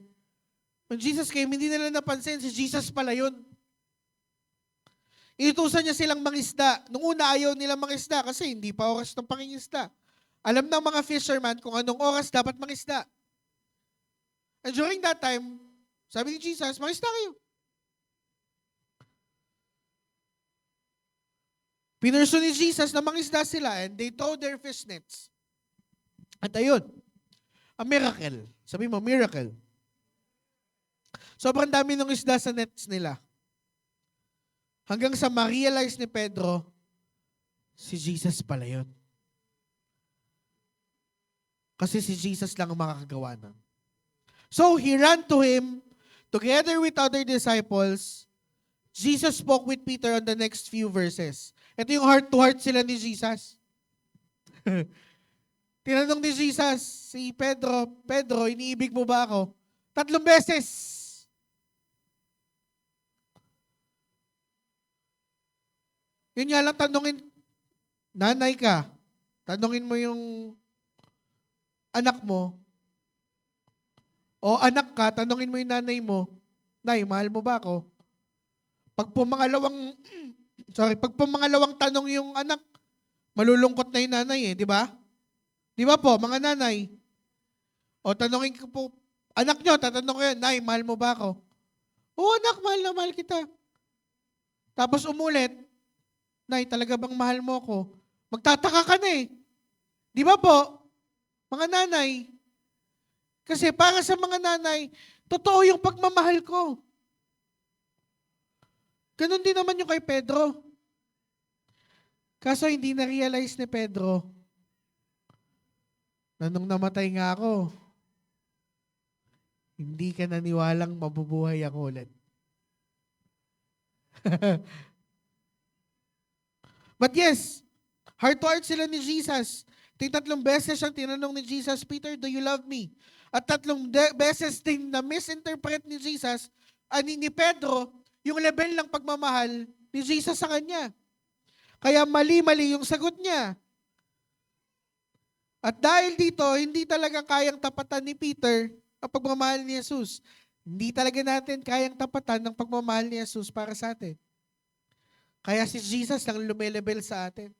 when Jesus came, hindi nila napansin, si Jesus pala yun. Inutusan niya silang mangisda. Nung una, ayaw nilang mangisda kasi hindi pa oras ng pangingisda. Alam ng mga fisherman kung anong oras dapat mangisda. And during that time, sabi ni Jesus, mangisda kayo. Pinurso ni Jesus na mangisda sila and they throw their fish nets. At ayun, a miracle. Sabi mo, miracle. Sobrang dami ng isda sa nets nila. Hanggang sa ma-realize ni Pedro, si Jesus pala yun. Kasi si Jesus lang ang makakagawa nun. So, he ran to him, together with other disciples. Jesus spoke with Peter on the next few verses. Ito yung heart-to-heart sila ni Jesus. Tinanong ni Jesus, si Pedro, Pedro, iniibig mo ba ako? 3 beses. Yun nga lang, tanungin, nanay ka, tanungin mo yung anak mo, o anak ka, tanungin mo yung nanay mo, Nay, mahal mo ba ako? Pag pumangalawang tanong yung anak, malulungkot na yung nanay di ba? Di ba po, mga nanay? O tanungin ko po Anak nyo, tatanong ko yun, Nay, mahal mo ba ako? Oo anak, mahal na mahal kita. Tapos umulit, Nay, talaga bang mahal mo ako? Magtataka ka na eh. Di ba po, mga nanay? Kasi para sa mga nanay, totoo yung pagmamahal ko. Ganon din naman yung kay Pedro. Kaso hindi na-realize ni Pedro na nung namatay nga ako, hindi ka naniwalang mabubuhay ako ulit. But yes, heart to heart sila ni Jesus. Tatlong beses siyang tinanong ni Jesus, Peter, do you love me? At beses din na misinterpret ni Jesus, ni Pedro, yung level ng pagmamahal ni Jesus sa kanya. Kaya mali-mali yung sagot niya. At dahil dito, hindi talaga kayang tapatan ni Peter ang pagmamahal ni Jesus. Hindi talaga natin kayang tapatan ng pagmamahal ni Jesus para sa atin. Kaya si Jesus lang lumelebel sa atin.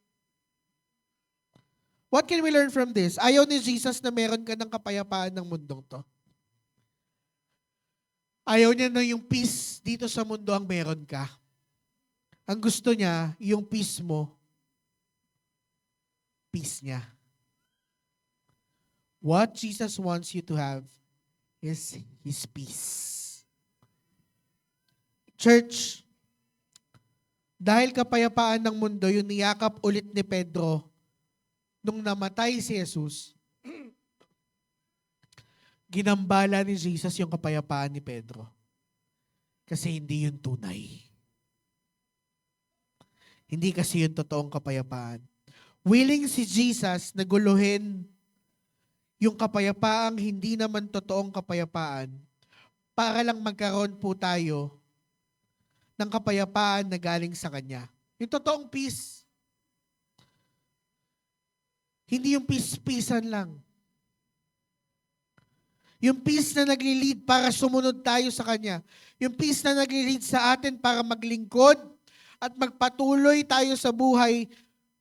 What can we learn from this? Ayaw ni Jesus na meron ka ng kapayapaan ng mundong to. Ayaw niya na yung peace dito sa mundo ang meron ka. Ang gusto niya, yung peace mo, peace niya. What Jesus wants you to have is His peace. Church, dahil kapayapaan ng mundo, yung niyakap ulit ni Pedro nung namatay si Jesus, ginambala ni Jesus yung kapayapaan ni Pedro. Kasi hindi yun tunay. Hindi kasi yun totoong kapayapaan. Willing si Jesus na guluhin yung kapayapaang hindi naman totoong kapayapaan para lang magkaroon po tayo ng kapayapaan na galing sa Kanya. Yung totoong peace. Hindi yung peace-peacean lang. Yung peace na nagli-lead para sumunod tayo sa Kanya. Yung peace na nagli-lead sa atin para maglingkod at magpatuloy tayo sa buhay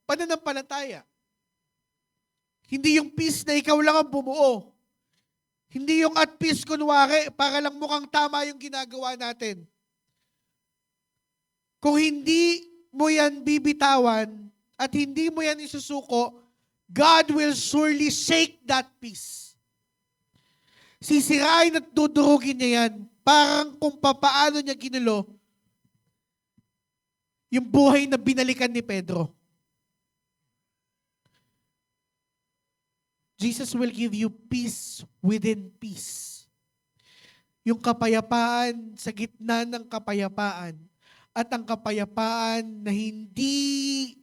pananampalataya. Hindi yung peace na ikaw lang ang bumuo. Hindi yung at peace kunwari para lang mukhang tama yung ginagawa natin. Kung hindi mo yan bibitawan at hindi mo yan isusuko, God will surely shake that peace. Sisirain at dudurugin niya yan. Parang kung papaano niya ginulo yung buhay na binalikan ni Pedro. Jesus will give you peace within peace. Yung kapayapaan sa gitna ng kapayapaan. At ang kapayapaan na hindi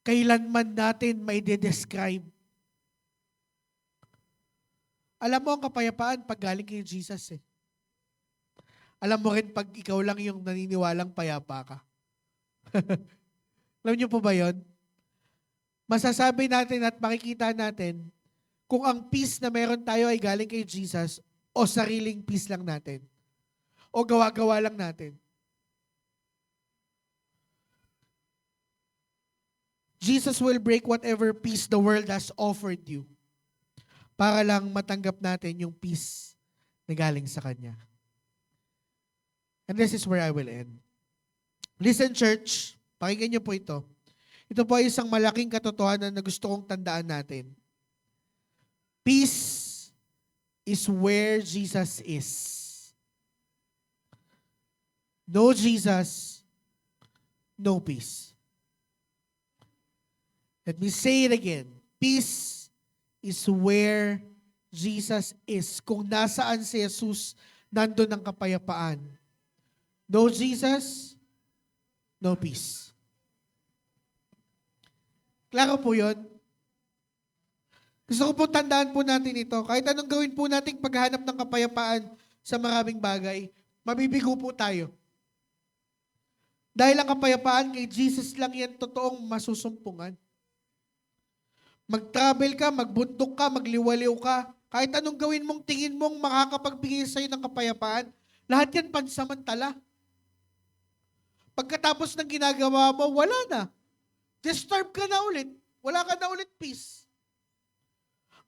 kailanman natin may de-describe. Alam mo ang kapayapaan pag galing kay Jesus eh. Alam mo rin pag ikaw lang yung naniniwalang payapa ka. Alam niyo po ba yun? Masasabi natin at makikita natin kung ang peace na meron tayo ay galing kay Jesus o sariling peace lang natin. O gawa-gawa lang natin. Jesus will break whatever peace the world has offered you para lang matanggap natin yung peace na galing sa Kanya. And this is where I will end. Listen, church, pakinggan niyo po ito. Ito po ay isang malaking katotohanan na gusto kong tandaan natin. Peace is where Jesus is. No Jesus, no peace. Let me say it again. Peace is where Jesus is. Kung nasaan si Jesus, nandun ang kapayapaan. No Jesus, no peace. Klaro po yun? Gusto ko po tandaan po natin ito. Kahit anong gawin po nating paghahanap ng kapayapaan sa maraming bagay, mabibigo po tayo. Dahil ang kapayapaan kay Jesus lang yan totoong masusumpungan. Mag-travel ka, magbundok ka, magliwaliw ka, kahit anong gawin mong tingin mong makakapagbigay sa'yo ng kapayapaan, lahat yan pansamantala. Pagkatapos ng ginagawa mo, wala na. Disturb ka na ulit. Wala ka na ulit peace.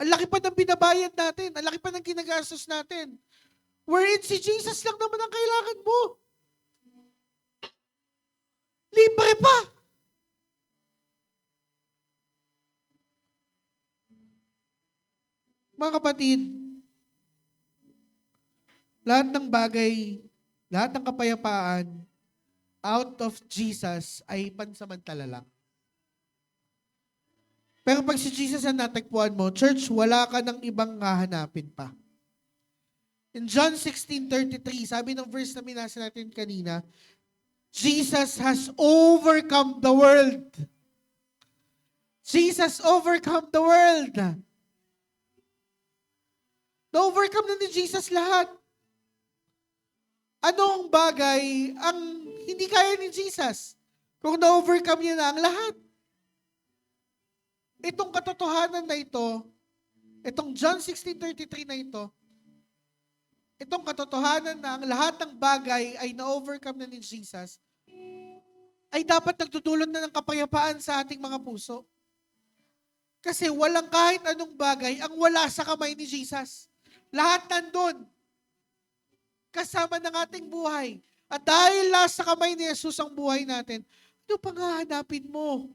Ang laki pa ng binabayad natin. Ang laki pa ng ginagastos natin. Wherein si Jesus lang naman ang kailangan mo. Libre pa. Mga kapatid, lahat ng bagay, lahat ng kapayapaan, out of Jesus ay pansamantala lang. Pero pag si Jesus ang natagpuan mo, church, wala ka ng ibang hahanapin pa. In John 16:33, sabi ng verse na binasa natin kanina, Jesus has overcome the world. Jesus overcome the world. Na-overcome na ni Jesus lahat. Anong bagay ang hindi kaya ni Jesus kung na-overcome niya na ang lahat? Itong katotohanan na ito, itong John 16:33 na ito, itong katotohanan na ang lahat ng bagay ay na-overcome na ni Jesus, ay dapat nagdudulot na ng kapayapaan sa ating mga puso. Kasi walang kahit anong bagay ang wala sa kamay ni Jesus. Lahat nandun. Kasama ng ating buhay. At dahil nasa kamay ni Jesus ang buhay natin, ano pang hahanapin mo?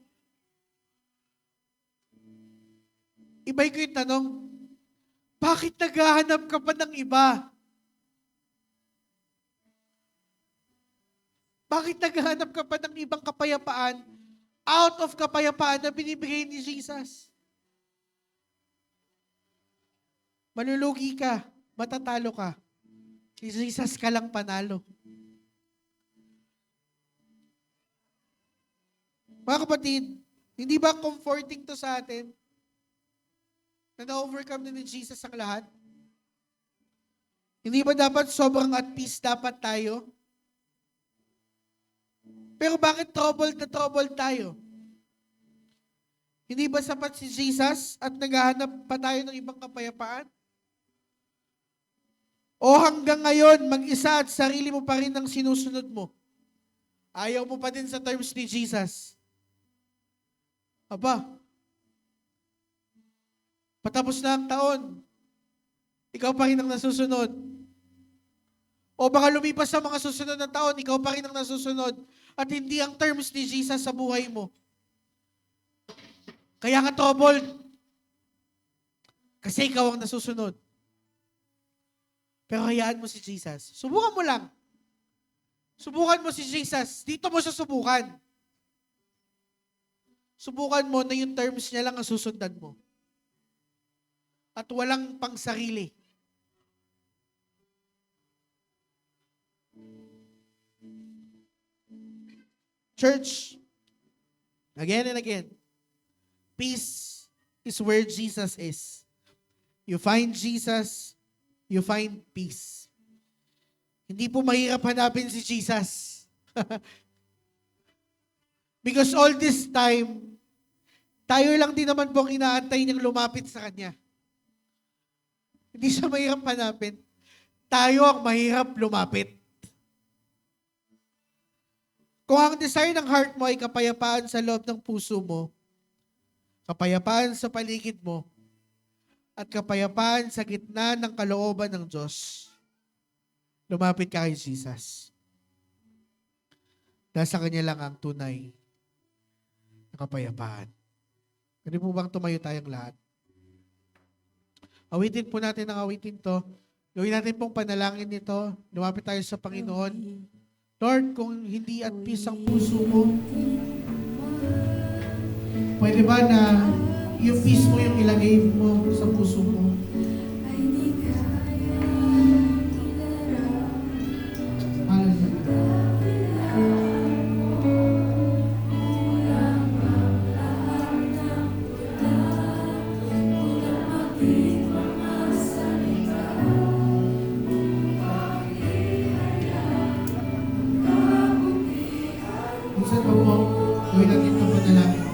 Iba'y ko yung tanong, bakit naghahanap ka pa ng iba? Bakit naghahanap ka pa ng ibang kapayapaan out of kapayapaan na binibigay ni Jesus? Malulugi ka, matatalo ka. Si Jesus ka lang panalo. Mga kapatid, hindi ba comforting to sa atin na na-overcome na ni Jesus ang lahat? Hindi ba dapat sobrang at peace dapat tayo? Pero bakit troubled na troubled tayo? Hindi ba sapat si Jesus at naghahanap pa tayo ng ibang kapayapaan? O hanggang ngayon, mag-isa at sarili mo pa rin ang sinusunod mo? Ayaw mo pa din sa terms ni Jesus? Aba, patapos na ang taon, ikaw pa rin ang nasusunod. O baka lumipas sa mga susunod na taon, ikaw pa rin ang nasusunod at hindi ang terms ni Jesus sa buhay mo. Kaya ka troubled. Kasi ikaw ang nasusunod. Pero hayaan mo si Jesus. Subukan mo lang. Subukan mo si Jesus. Dito mo siya subukan. Subukan mo na yung terms niya lang ang susundan mo. At walang pang sarili. Church, again and again, peace is where Jesus is. You find Jesus, you find peace. Hindi po mahirap hanapin si Jesus. Because all this time, tayo lang din naman po ang inaantay niyang lumapit sa Kanya. Hindi siya mahirap hanapin. Tayo ang mahirap lumapit. Kung ang desire ng heart mo ay kapayapaan sa loob ng puso mo, kapayapaan sa paligid mo, at kapayapaan sa gitna ng kalooban ng Diyos, lumapit ka kay Jesus. Dahil sa Kanya lang ang tunay na kapayapaan. Pwede po bang tumayo tayong lahat? Awitin po natin ang awitin to. Gawin natin pong panalangin nito. Lumapit tayo sa Panginoon. Lord, kung hindi at peace ang puso mo, pwede ba na yung peace mo yung ilagay mo sa puso mo? Minsan pa po, gawin natin itong panalangin.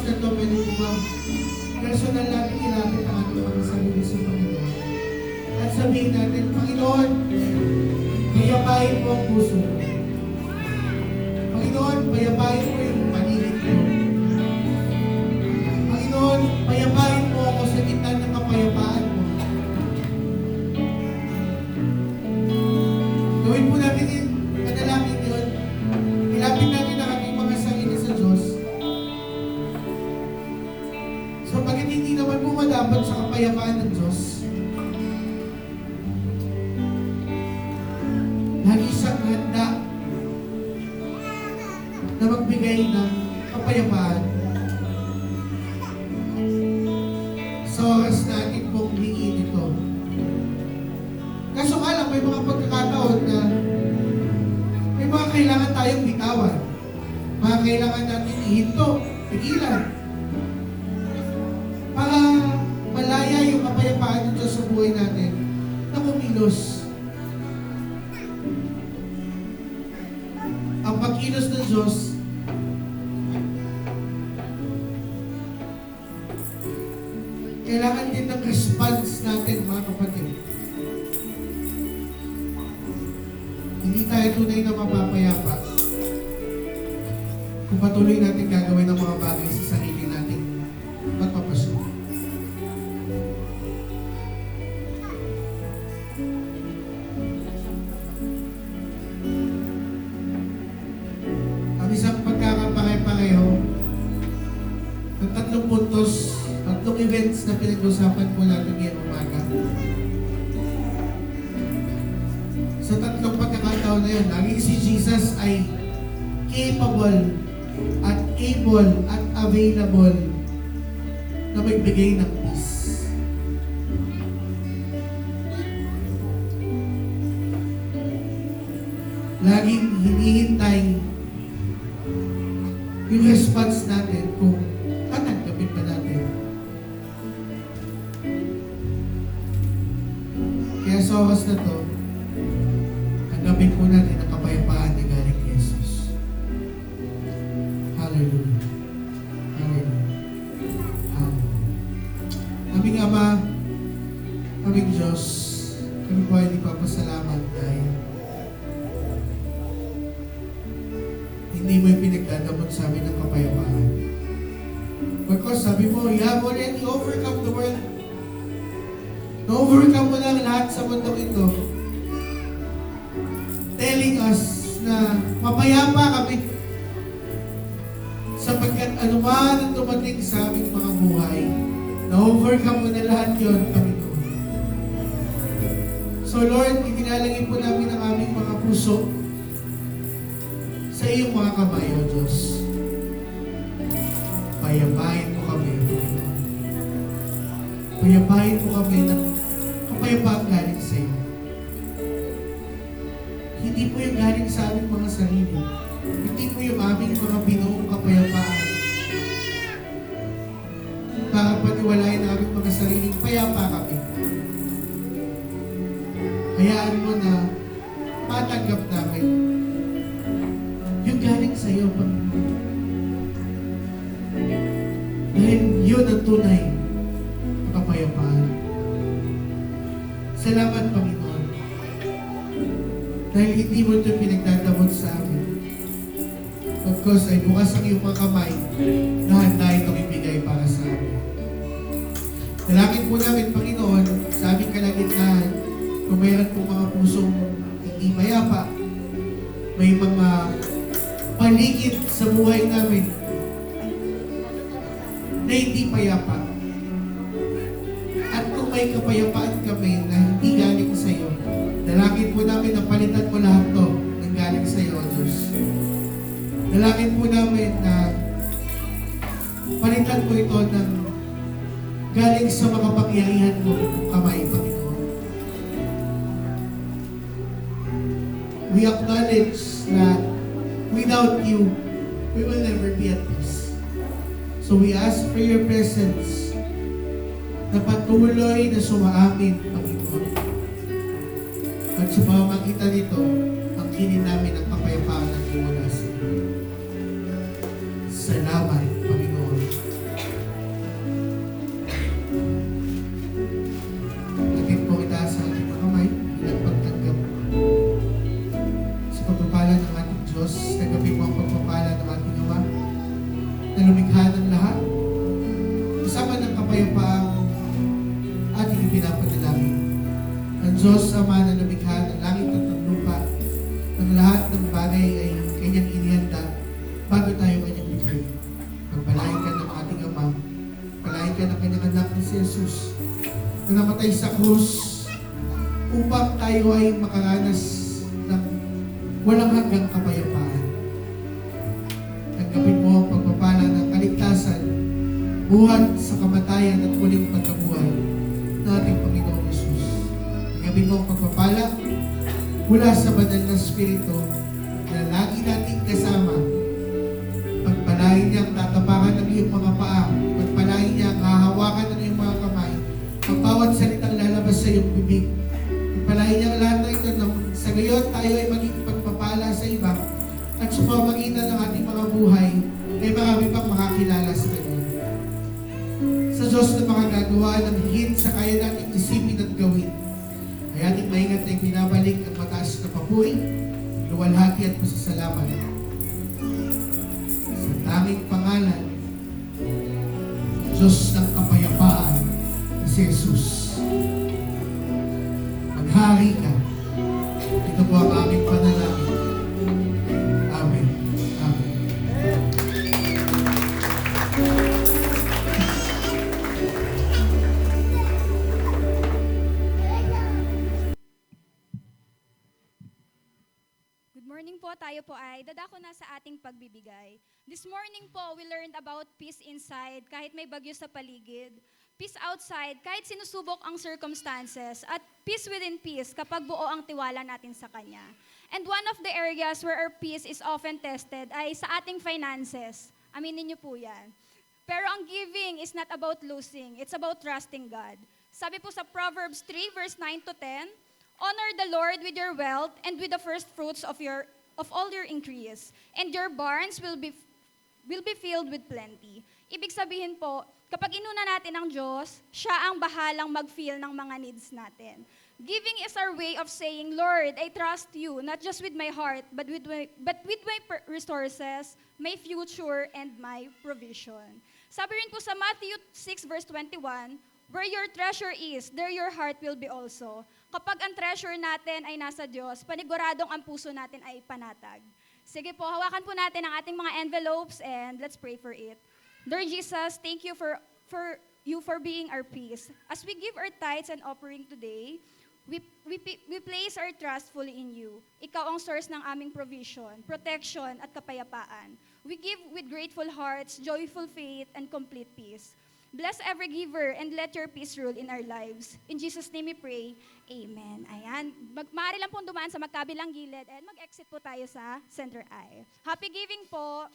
oras na ito, pwede po ba personal natin ilapit ang ating mga sarili sa Panginoon. At sabihin natin, Panginoon, payapain mo ang puso ko. Panginoon, payapain mo yung paligid ko. Panginoon, payapain mo ako sa gitna ng kapayapaan mo. Gawin po natin yung panalangin yun. Ilapit natin ang ating mga sarili sa Diyos. So, pagkat hindi naman po madapat sa kapayapaan ng Diyos, lagi siyang handa na magbigay ng kapayapaan sa oras natin pong hingin ito. Kaso nga lang, may mga pagkakataon na may mga kailangan tayong bitawan. Mga kailangan natin ihinto, pigilan. Para malaya yung kapayapaan ng Diyos sa buhay natin na kumilos. Ang pagkilos ng Diyos kailangan din ng response natin, mga kapatid. Hindi tayo tunay na mapapayapa kung patuloy natin gagawin ang mga bagay sa sarili nating magpapasok. Ang isang pagkakapare-pareho ng 3 puntos, 3 events na pinag-usapan po natin ngayong umaga. Sa 3 pagkakataon na yun, laging si Jesus ay capable at able at available na magbigay ng peace. Laging hinihintay yung response natin kung tatanggapin pa natin. Kaya sa oras na to, tanggapin po natin ang kapayapaan na galing kay Jesus. Hallelujah. Hallelujah. Hallelujah. Aming Ama, aming Diyos, kami po ay nagpapasalamat dahil hindi mo yung pinagdadamot sa amin ng kapayapaan. Because sabi mo, you have already overcome the world. Na-overcome mo na ang lahat sa mundong ito. Telling us na mapayapa kami sapagkat anuman ang dumating sa aming mga buhay, na-overcome mo na lahat yun, Panginoon. So Lord, itinalangin po namin ang aming mga puso sa iyong mga kamay, O Diyos. Payapain mo kami, Panginoon. Payapain mo kami ng kapayapaan galing sa iyo. Hindi po yung galing sa aming mga sarili. Hindi po yung aming mga binuong kapayapaan. Para paniwalain ang aming mga sariling payapa kami. Hayaan mo na matanggap namin yung galing sa iyo, Panginoon. Dahil yun ang tunay na kapayapaan. Salamat, Panginoon. Dahil hindi mo ito pinagdadamot sa amin. Of course, ay bukas ang iyong mga kamay na handa itong ibigay para sa amin. Dalangin po namin, Panginoon, sa aming kalagitnaan, kung mayroon po mga pusong hindi mayapa, may mga paligid sa buhay namin na hindi payapa. At kung may kapayapaan kami na hindi galing sa iyo, dalangin po namin na palitan mo lahat to ng galing sa iyo, Diyos. Dalangin po namin na palitan mo ito ng galing sa makapangyarihan mo kamay, Panginoon. We acknowledge that without you, we will never be at peace. So we ask for your presence na patuloy na sumaamin, Panginoon. At sa pamamagitan nito, angkinin namin ang kapayapaan ng mula sa iyo. Salamat, Panginoon. lumikha ng lahat, kasama ng kapayapaang ating ipinapanalangin. Ang Diyos Ama na lumikha ng langit at ng lupa, ang lahat ng bagay ay kanyang inihanda bago tayo kanyang bigay. Pagpalain ka ng ating Ama, pagpalain ka ng kanyang anak na si Jesus, na namatay sa krus upang tayo ay makaranas ng walang hanggang kapayapaan. Tanggapin mo ang pagpapala ng kaligtasan, buhat sa kamatayan at muling pagkabuhay ng ating Panginoong Jesus. Tanggapin mo ang pagpapala mula sa banal na Espiritu na lagi nating kasama. Pagpalain niya ang tatapakan ng iyong mga paa, pagpalain niya ang hahawakan ng iyong mga kamay, ang bawat salitang lalabas sa iyong bibig. Pagpalain niya ang lahat na ito na sa gayon tayo ay maging pagpapala sa iba at sa pamamagitan ng ating mga buhay ay marami pang makakilala sa Kanya. Sa Diyos na makagagawa ng higit sa kaya nating isipin at gawin, ay ating maingat na binabalik ang mataas na papuri, luwalhati at pasasalamat. Sa tanging pangalan, Diyos ng kapayapaan, na si Jesus. Maghari ka. Ito po ang aming panalangin. Amen. Amen. Good morning po, tayo po ay dadako na sa ating pagbibigay. This morning po, we learned about peace inside kahit may bagyo sa paligid, peace outside kahit sinusubok ang circumstances, at peace within peace kapag buo ang tiwala natin sa Kanya. And one of the areas where our peace is often tested ay sa ating finances. Aminin niyo po yan. Pero ang giving is not about losing, it's about trusting God. Sabi po sa Proverbs 3 verse 9 to 10, honor the Lord with your wealth and with the first fruits of all your increase, and your barns will be filled with plenty. Ibig sabihin po, kapag inuna natin ang Diyos, siya ang bahalang mag-fill ng mga needs natin. Giving is our way of saying, Lord, I trust you, not just with my heart, but with my resources, my future, and my provision. Sabi rin po sa Matthew 6 verse 21, where your treasure is, there your heart will be also. Kapag ang treasure natin ay nasa Diyos, paniguradong ang puso natin ay panatag. Sige po, hawakan po natin ang ating mga envelopes and let's pray for it. Lord Jesus, thank you for being our peace. As we give our tithes and offering today, we place our trust fully in you. Ikaw ang source ng aming provision, protection, at kapayapaan. We give with grateful hearts, joyful faith, and complete peace. Bless every giver and let your peace rule in our lives. In Jesus' name we pray, Amen. Ayan. Maaari lang pong dumaan sa magkabilang gilid and mag-exit po tayo sa center aisle. Happy giving po!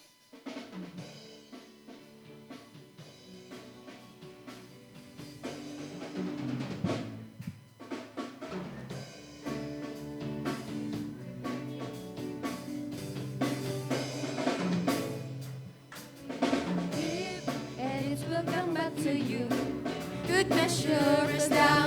And it will come back to you. Good measure, pressed down